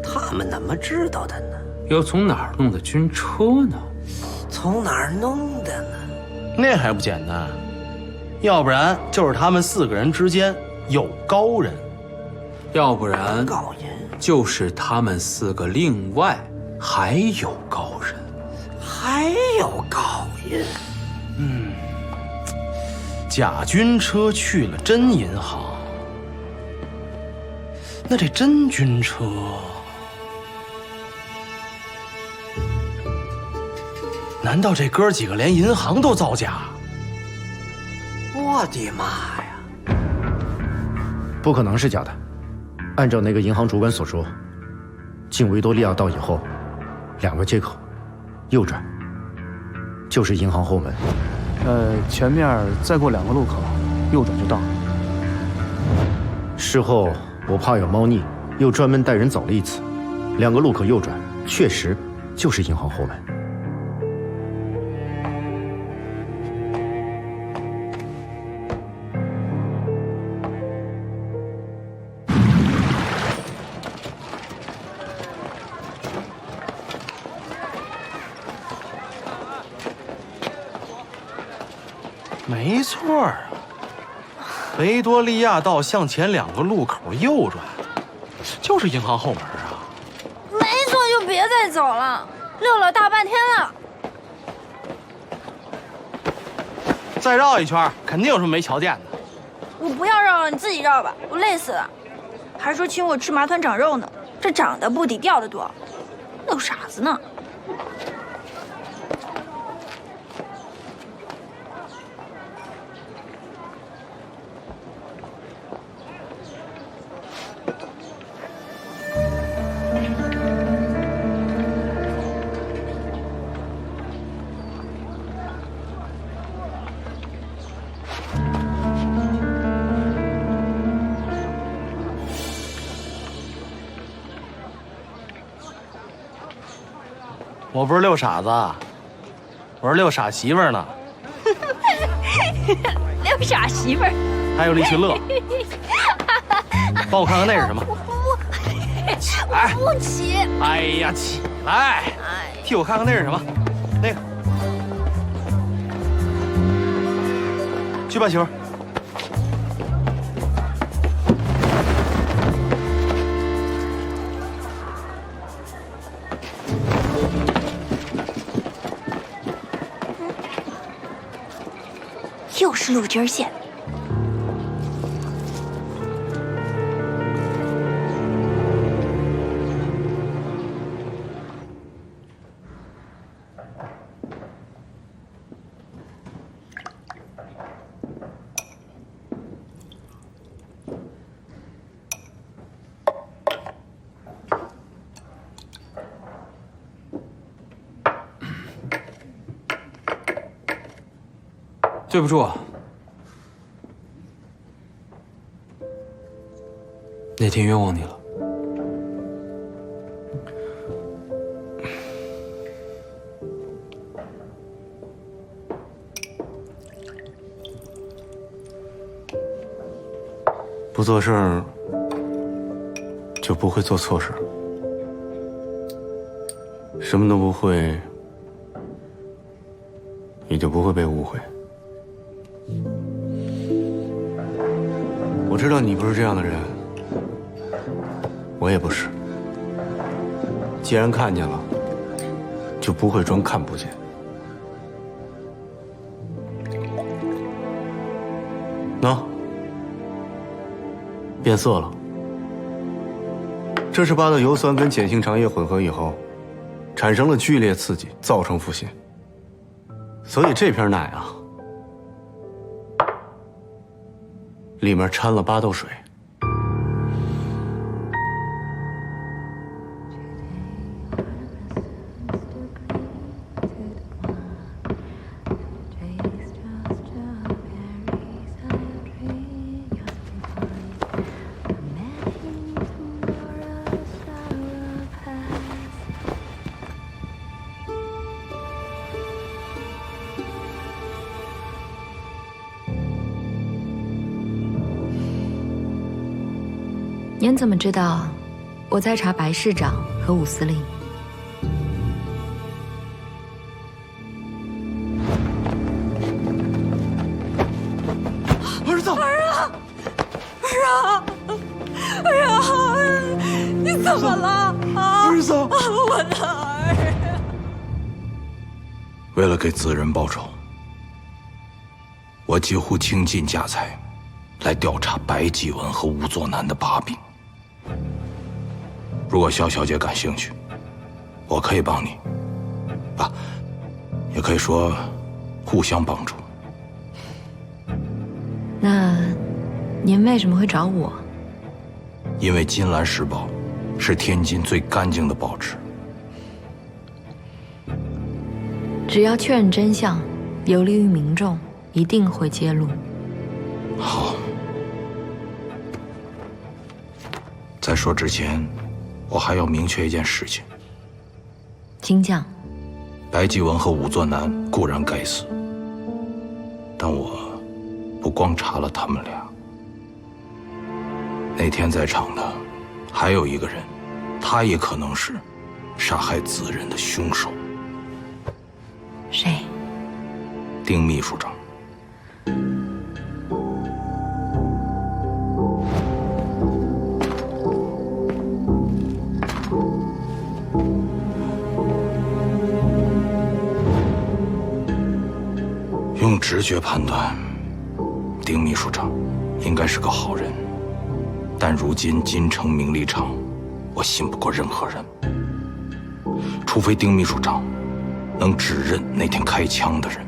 他们怎么知道的呢？又从哪儿弄的军车呢？从哪儿弄的呢？那还不简单，要不然就是他们4个人之间有高人，要不然高人就是他们4个另外还有高人，还有高人。假军车去了真银行，那这真军车难道这哥几个连银行都造假？我的妈呀！不可能是假的。按照那个银行主管所说，进维多利亚道以后，2个街口，右转，就是银行后门。前面再过2个路口，右转就到了。事后我怕有猫腻，又专门带人走了一次，2个路口右转，确实就是银行后门。没错啊，维多利亚道向前2个路口右转，就是银行后门啊。没错，就别再走了，溜了大半天了。再绕一圈，肯定有什么没瞧见的。我不要绕了，你自己绕吧，我累死了。还说请我吃麻团长肉呢，这长得不抵掉的多，那有傻子呢。我不是遛傻子，我是遛傻媳妇儿呢。遛傻媳妇儿，还有力气乐。帮我看看那是什么？哎，不起！哎呀，起来！替我看看那是什么？那个，去吧，媳妇儿。又是陆军线。对不住，那天冤枉你了。不做事儿，就不会做错事。什么都不会，也就不会被误会。我知道你不是这样的人，我也不是。既然看见了，就不会装看不见。喏，变色了。这是巴的油酸跟碱性长液混合以后，产生了剧烈刺激，造成腹泻。所以这瓶奶啊，里面掺了巴豆水。您怎么知道我在查白市长和武司令？儿子，儿啊，儿啊，你怎么了啊？儿子，我的儿。为了给子仁报仇，我几乎倾尽家财来调查白继文和吴作南的把柄。如果萧小姐感兴趣，我可以帮你，也可以说互相帮助。那您为什么会找我？因为《金兰时报》是天津最干净的报纸。只要确认真相，有利于民众，一定会揭露。好。在说之前，我还要明确一件事情。请讲。白继文和武作南固然该死，但我不光查了他们俩。那天在场的还有一个人，他也可能是杀害子仁的凶手。谁？丁秘书长。用直觉判断，丁秘书长应该是个好人，但如今京城名利场，我信不过任何人，除非丁秘书长能指认那天开枪的人。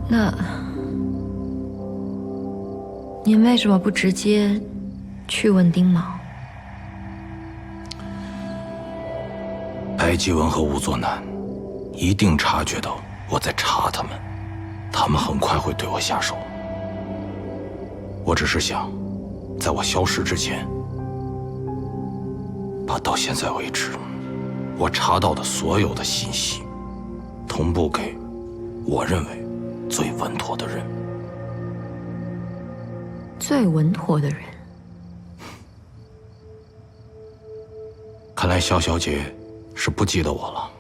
那您为什么不直接去问丁卯？白继文和吴作南一定察觉到我在查他们，他们很快会对我下手。我只是想，在我消失之前，把到现在为止我查到的所有的信息同步给我认为最稳妥的人。最稳妥的人？看来萧小姐是不记得我了。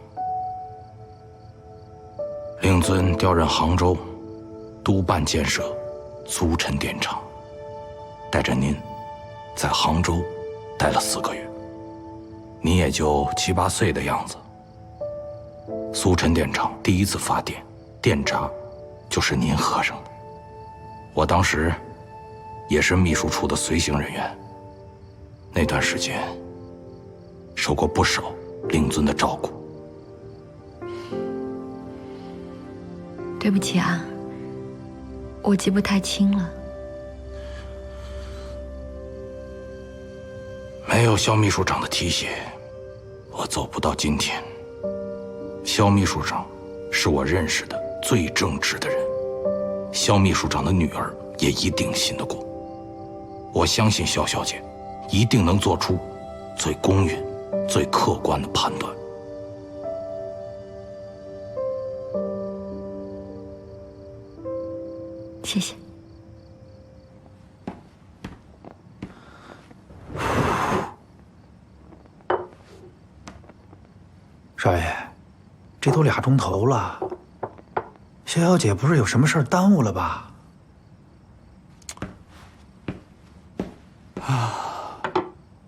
令尊调任杭州，督办建设租陈电厂，带着您在杭州待了4个月，你也就7、8岁的样子。苏陈电厂第一次发电，电闸就是您喝上的。我当时也是秘书处的随行人员，那段时间受过不少令尊的照顾。对不起啊，我记不太清了。没有萧秘书长的提携，我走不到今天。萧秘书长是我认识的最正直的人，萧秘书长的女儿也一定信得过。我相信萧小姐一定能做出最公允、最客观的判断。谢谢。少爷，这都2钟头了，萧小姐不是有什么事儿耽误了吧？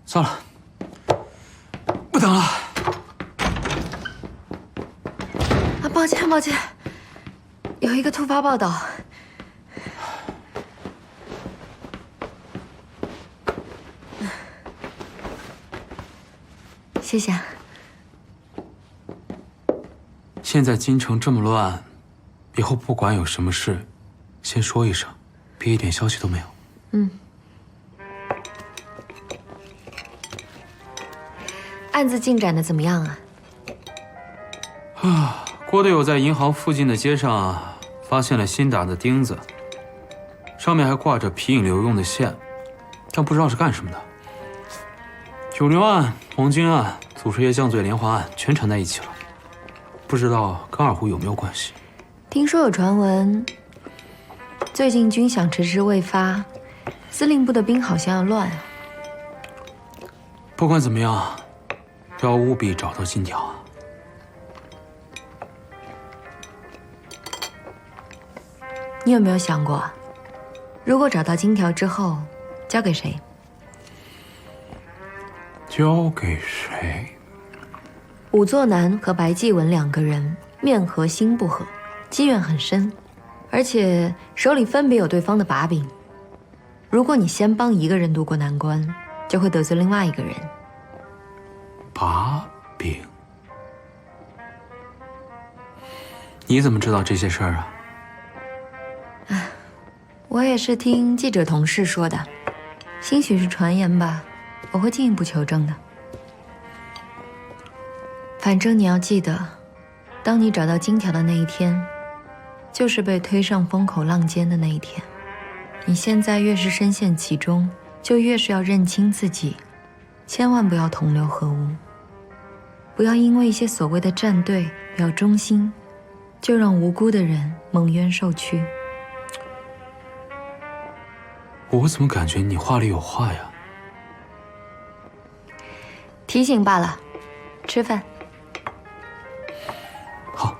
算了，不等了。啊，抱歉抱歉，有一个突发报道。谢谢。现在京城这么乱，以后不管有什么事，先说一声，别一点消息都没有。嗯。案子进展的怎么样啊？郭队友在银行附近的街上发现了新打的钉子，上面还挂着皮影流用的线，但不知道是干什么的。九流案、黄金案、祖师爷降罪连环案全缠在一起了，不知道跟二胡有没有关系？听说有传闻，最近军饷迟迟未发，司令部的兵好像要乱啊。不管怎么样，要务必找到金条啊！你有没有想过，如果找到金条之后，交给谁？交给谁？武作南和白继文2个人面和心不和，积怨很深，而且手里分别有对方的把柄。如果你先帮一个人渡过难关，就会得罪另外一个人。把柄？你怎么知道这些事儿啊？我也是听记者同事说的，兴许是传言吧，我会进一步求证的。反正你要记得，当你找到金条的那一天，就是被推上风口浪尖的那一天。你现在越是深陷其中，就越是要认清自己，千万不要同流合污，不要因为一些所谓的站队、表忠心，就让无辜的人蒙冤受屈。我怎么感觉你话里有话呀？提醒罢了，吃饭。好。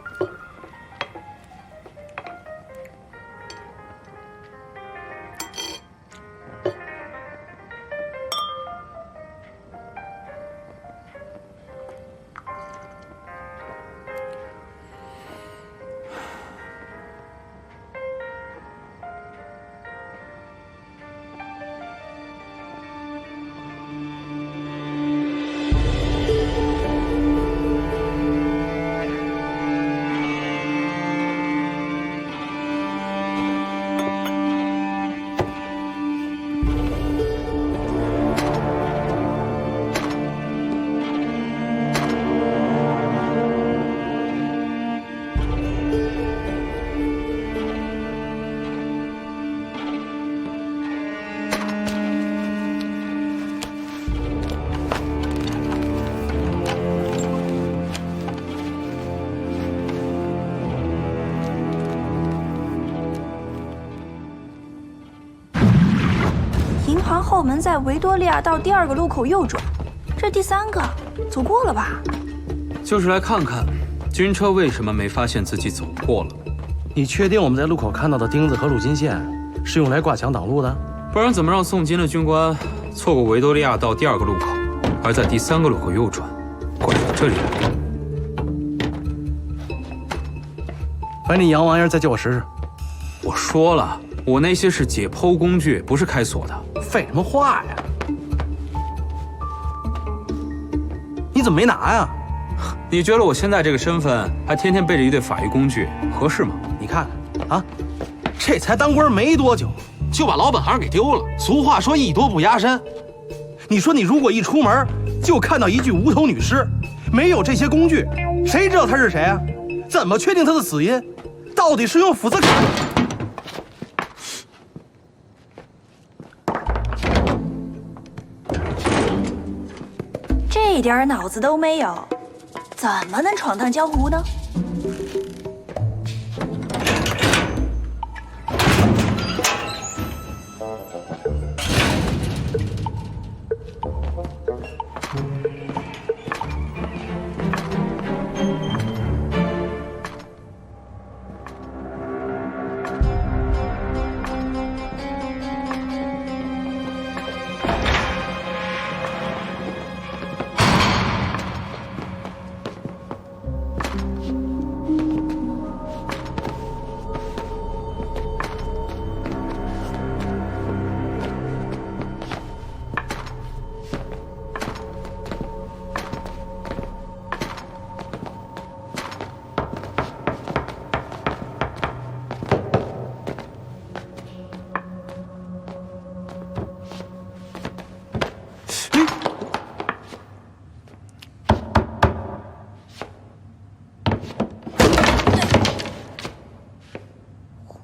后门在维多利亚道第2个路口右转，这第3个走过了吧？就是来看看军车为什么没发现自己走过了。你确定我们在路口看到的钉子和路金线是用来挂墙挡路的？不然怎么让送金的军官错过维多利亚道第2个路口，而在第3个路口右转，拐到这里来？把你洋玩意儿再借我试试。我说了，我那些是解剖工具，不是开锁的。废什么话呀？你怎么没拿呀？你觉得我现在这个身份，还天天背着一堆法医工具，合适吗？你看啊，这才当官没多久，就把老本行给丢了。俗话说艺多不压身。你说你如果一出门就看到一具无头女尸，没有这些工具，谁知道她是谁啊？怎么确定她的死因？到底是用斧子砍？这点脑子都没有，怎么能闯荡江湖呢？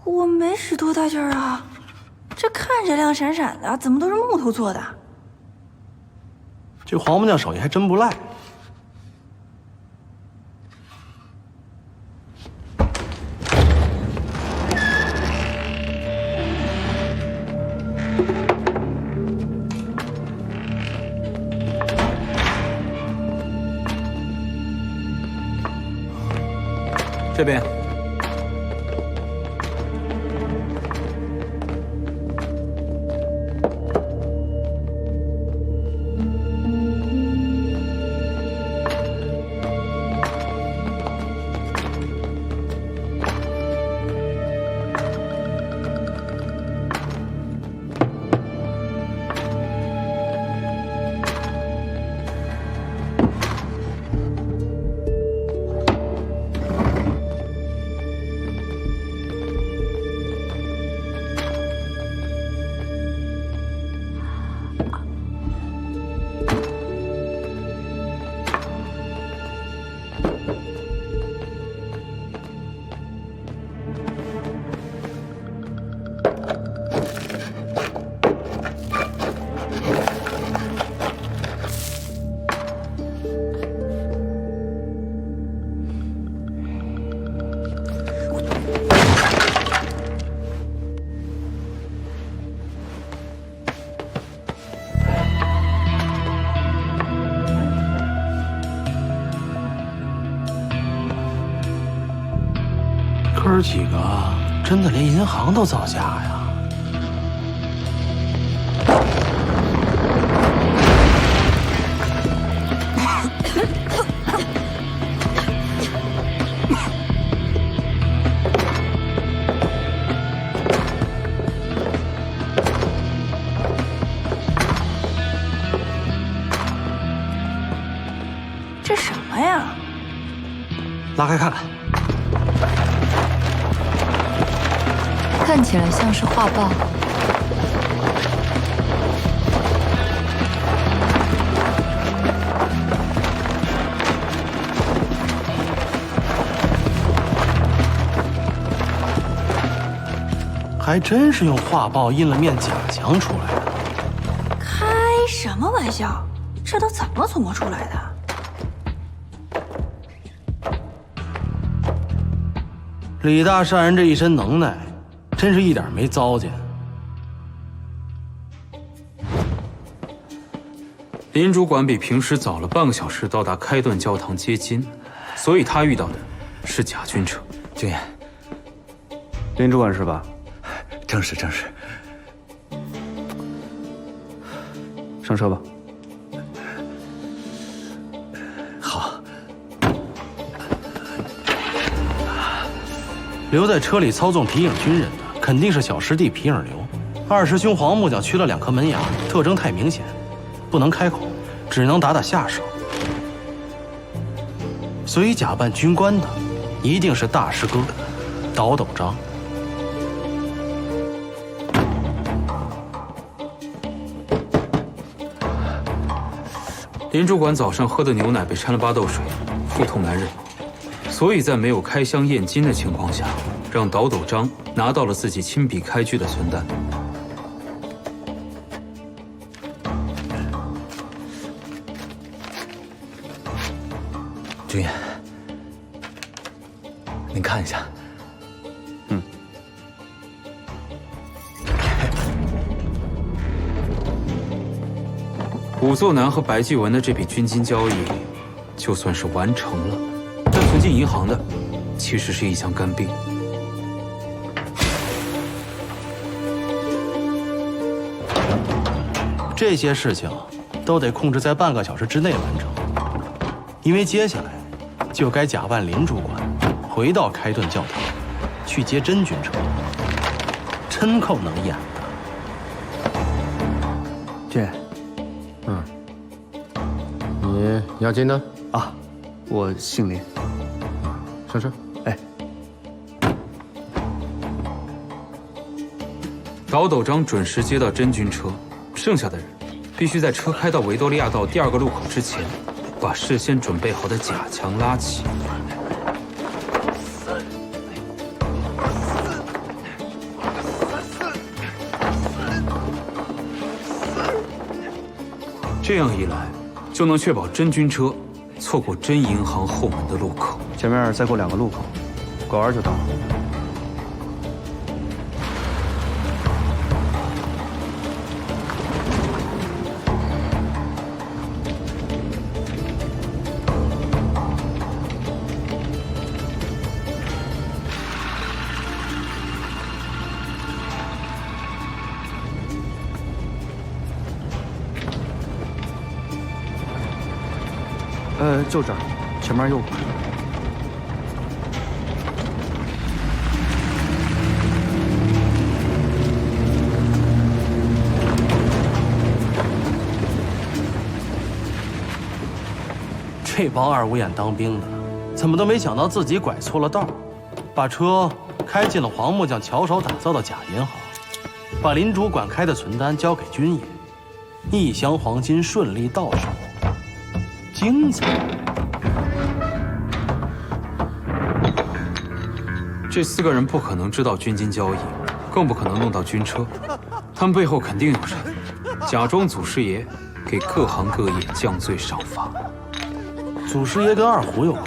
我没使多大劲儿啊，这看着亮闪闪的，怎么都是木头做的？这黄木匠手艺还真不赖。这边。哥儿几个真的连银行都造假呀？这什么呀？拉开看看。看起来像是画报。还真是用画报印了面假墙出来的。开什么玩笑？这都怎么琢磨出来的？李大善人这一身能耐，真是一点没糟践。林主管比平时早了半个小时到达开顿教堂接金，所以他遇到的是假军车。景琰，林主管是吧？正是。上车吧。好。留在车里操纵皮影军人的，肯定是小师弟皮影流。二师兄黄木匠缺了2颗门牙，特征太明显，不能开口，只能打下手。所以假扮军官的，一定是大师哥倒斗章。林主管早上喝的牛奶被掺了巴豆水，腹痛难忍，所以在没有开箱验金的情况下，让倒斗章拿到了自己亲笔开具的存单。君琰，您看一下。武作南和白继文的这笔军金交易，就算是完成了，但存进银行的其实是一箱干冰。这些事情都得控制在半个小时之内完成，因为接下来就该假扮林主管，回到开顿教堂，去接真军车。真够能演的。姐，你押金呢？啊，我姓林。上车。哎。倒斗章准时接到真军车，剩下的人必须在车开到维多利亚道第2个路口之前，把事先准备好的假墙拉起。这样一来，就能确保真军车错过真银行后门的路口。前面再过2个路口，拐弯就到了。就这儿，前面右拐。这帮二五眼当兵的，怎么都没想到自己拐错了道，把车开进了黄木匠巧手打造的假银行，把林主管开的存单交给军爷，1箱黄金顺利到手。精彩！这4个人不可能知道军金交易，更不可能弄到军车，他们背后肯定有人，假装祖师爷，给各行各业降罪赏罚。祖师爷跟二胡有关，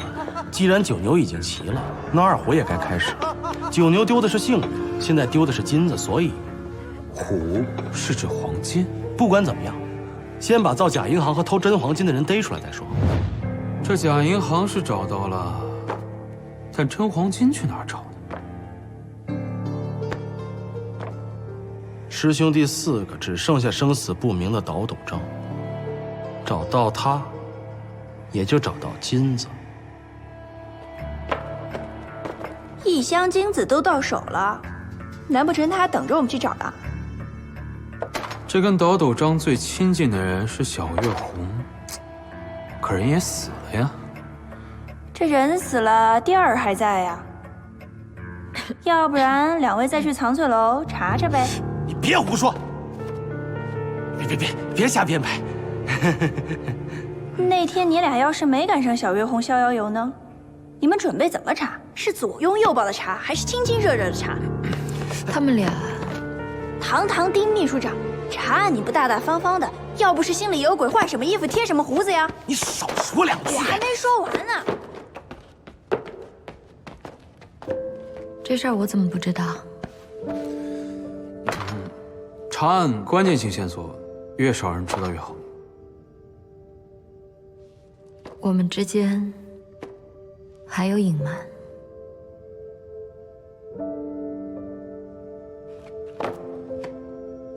既然九牛已经齐了，那二胡也该开始。九牛丢的是性命，现在丢的是金子，所以虎是指黄金。不管怎么样，先把造假银行和偷真黄金的人逮出来再说。这假银行是找到了，但真黄金去哪儿找呢？师兄弟4个只剩下生死不明的倒斗章，找到他，也就找到金子。1箱金子都到手了，难不成他还等着我们去找呢？这跟倒斗章最亲近的人是小月红，可人也死了呀。这人死了，第二还在呀。要不然2位再去藏翠楼查查呗。你别胡说！别瞎编排。那天你俩要是没赶上小月红逍遥游呢？你们准备怎么查？是左拥右抱的查，还是亲亲热热的查？他们俩，堂堂丁秘书长，查案你不大大方方的，要不是心里有鬼，换什么衣服，贴什么胡子呀？你少说2句。我还没说完呢。这事儿我怎么不知道？查案关键性线索越少人知道越好。我们之间还有隐瞒。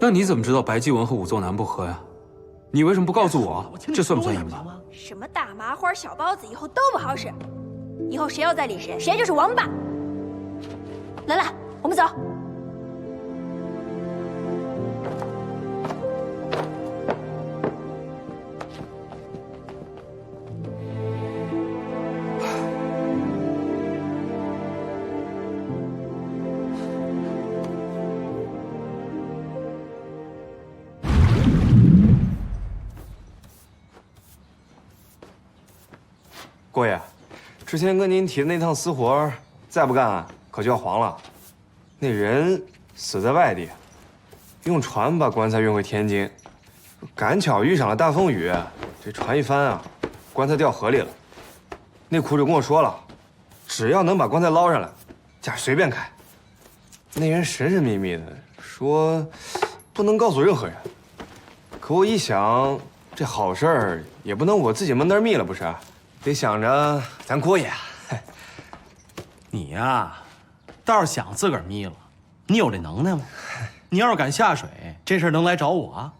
那你怎么知道白继文和武作南不和呀？你为什么不告诉我？这算不算隐瞒？什么大麻花、小包子，以后都不好使。以后谁要再理谁，谁就是王八。来了，我们走。郭爷，之前跟您提的那趟私活，再不干可就要黄了。那人死在外地，用船把棺材运回天津，赶巧遇上了大风雨，这船一翻棺材掉河里了。那苦主跟我说了，只要能把棺材捞上来，价随便开。那人神神秘秘的说，不能告诉任何人。可我一想，这好事儿也不能我自己闷得密了，不是？得想着咱郭爷。你呀，倒是想自个儿眯了，你有这能耐吗？你要是敢下水，这事儿能来找我啊？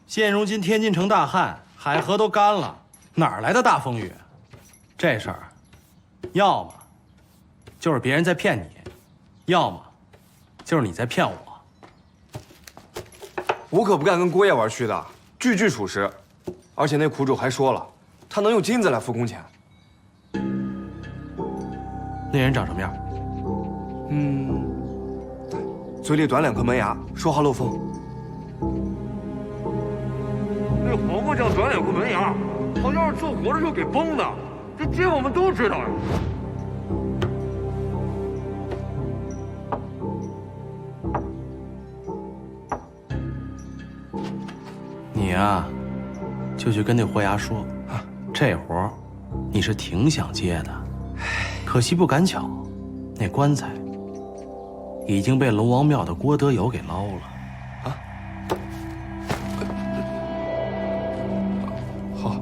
现如今天津城大旱，海河都干了，哪儿来的大风雨？这事儿，要么就是别人在骗你，要么就是你在骗我。我可不敢跟郭爷玩虚的，句句属实。而且那苦主还说了，他能用金子来付工钱。那人长什么样？嘴里短2颗门牙，说话漏风。那黄瓜酱短2颗门牙，好像是做活的时候给崩的，这我们都知道呀。你呀，就去跟那活牙说，这活儿你是挺想接的，可惜不赶巧，那棺材已经被龙王庙的郭德友给捞了。好。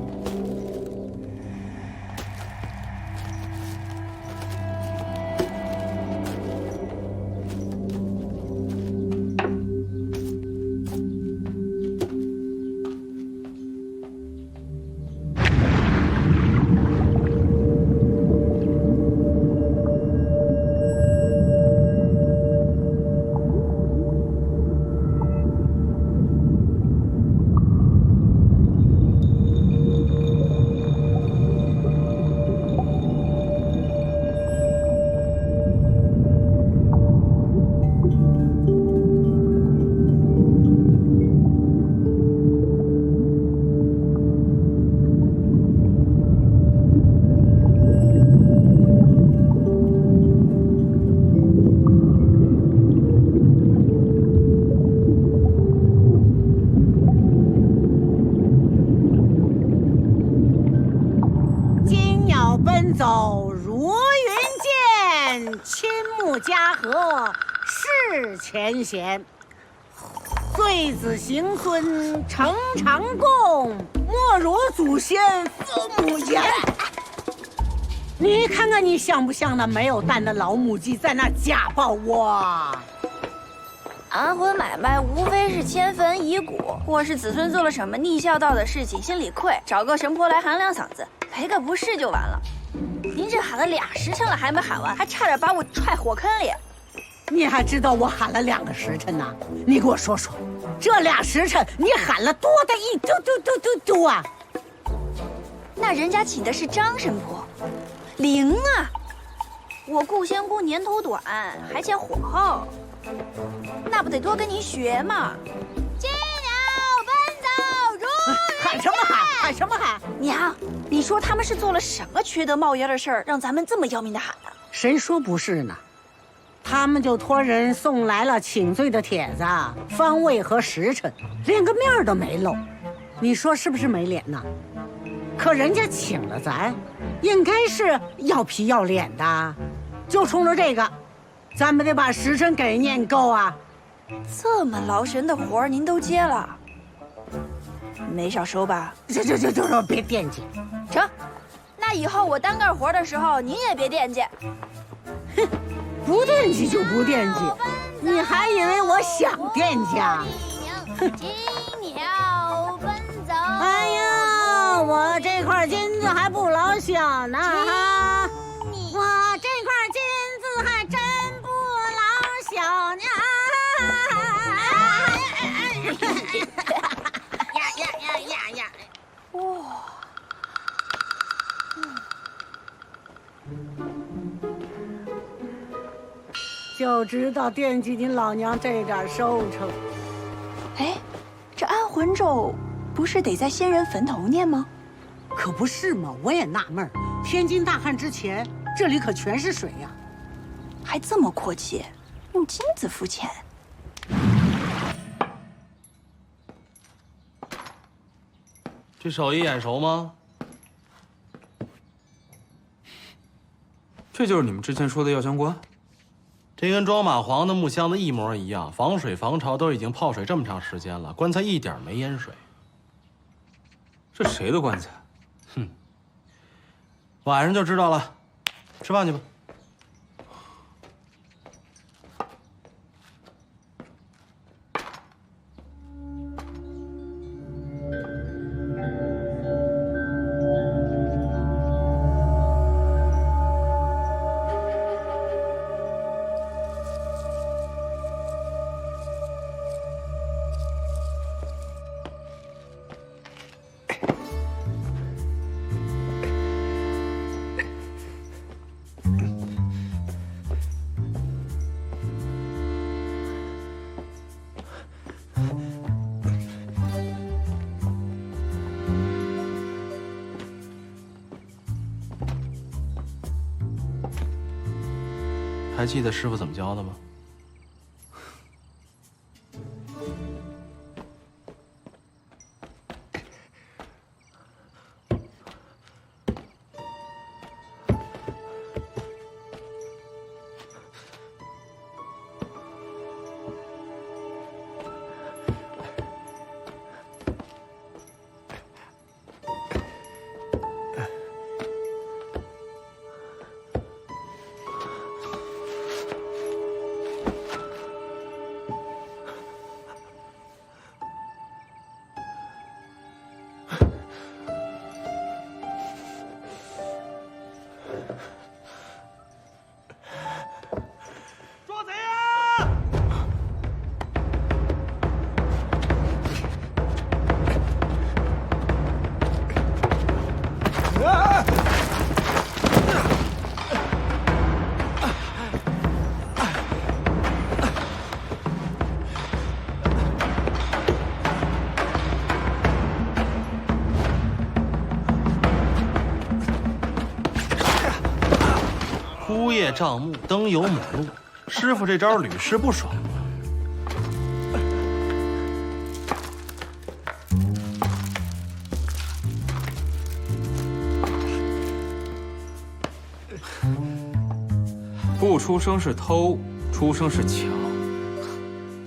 走如云剑，亲睦家和事前嫌。岁子行孙承长贡，莫如祖先父母言。你看看你像不像那没有蛋的老母鸡在那假抱窝？安婚买卖无非是迁坟遗骨，或是子孙做了什么逆孝道的事情，心里愧，找个神婆来喊两嗓子，赔个不是就完了。您这喊了2时辰了还没喊完，还差点把我踹火坑里。你还知道我喊了2个时辰呢？你给我说说，这2时辰你喊了多的一丢丢丢丢丢啊！那人家请的是张神婆，灵啊！我顾仙姑年头短，还欠火候，那不得多跟您学嘛？金鸟奔走如云喊什么喊？喊什么喊？娘，你说他们是做了什么缺德冒烟的事儿，让咱们这么要命的喊呢？谁说不是呢？他们就托人送来了请罪的帖子、方位和时辰，连个面都没露。你说是不是没脸呢？可人家请了咱，应该是要皮要脸的。就冲着这个，咱们得把时辰给念够啊！这么劳神的活儿您都接了，没少收吧？这，别惦记。成，那以后我单干活的时候，您也别惦记。哼，不惦记就不惦记，你还以为我想惦记啊？金鸟奔走。哎呀，我这块金子还不老小呢哈！我这块金子还真不老小呢！呀！哇！就知道惦记您老娘这点收成。哎，这安魂咒不是得在先人坟头念吗？可不是嘛，我也纳闷儿，天津大旱之前，这里可全是水呀，还这么阔气，用金子付钱。这手艺眼熟吗？这就是你们之前说的药香棺？这跟装蚂蟥的木箱子一模一样，防水防潮，都已经泡水这么长时间了，棺材一点没淹水。这谁的棺材？哼，晚上就知道了。吃饭去吧。还记得师傅怎么教的吗？枯叶障目，灯油抹路，师傅这招屡试不爽。不出声是偷，出声是抢，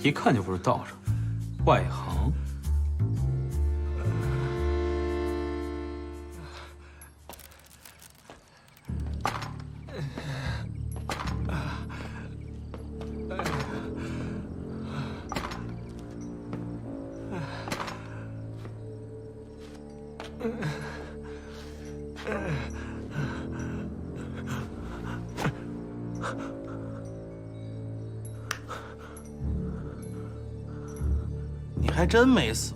一看就不是道上，外行。你还真没死。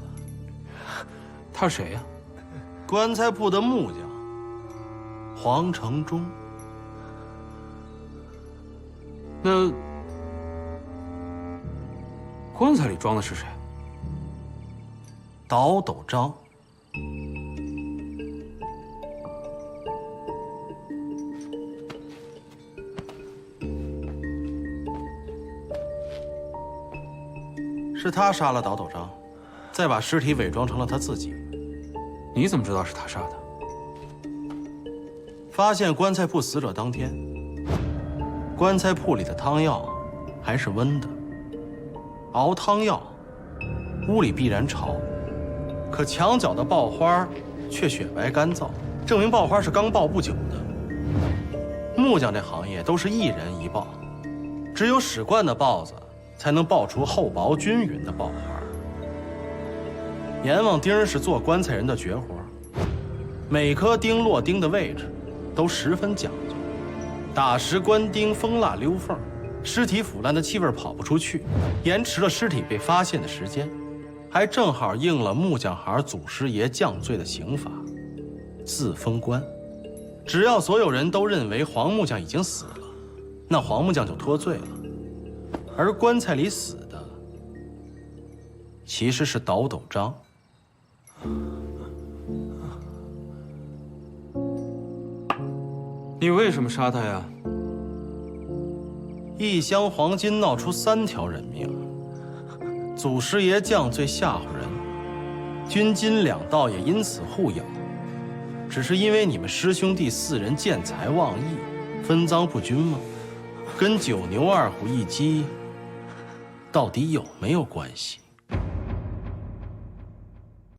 他谁呀？棺材铺的木匠黄承忠。那棺材里装的是谁？倒斗章。是他杀了倒斗章，再把尸体伪装成了他自己。你怎么知道是他杀的？发现棺材铺死者当天，棺材铺里的汤药还是温的。熬汤药，屋里必然潮，可墙角的爆花却雪白干燥，证明爆花是刚爆不久的。木匠这行业都是一人一爆，只有使惯的刨子才能爆出厚薄均匀的爆花。阎王钉是做棺材人的绝活，每颗钉落钉的位置都十分讲究，打实关钉，封蜡溜缝，尸体腐烂的气味跑不出去，延迟了尸体被发现的时间，还正好应了木匠行祖师爷降罪的刑罚——自封棺。只要所有人都认为黄木匠已经死了，那黄木匠就脱罪了。而棺材里死的其实是倒斗章。你为什么杀他呀？一箱黄金闹出3条人命，祖师爷降罪吓唬人，军金2道也因此互咬。只是因为你们师兄弟4人见财忘义，分赃不均吗？跟9牛2虎1鸡到底有没有关系？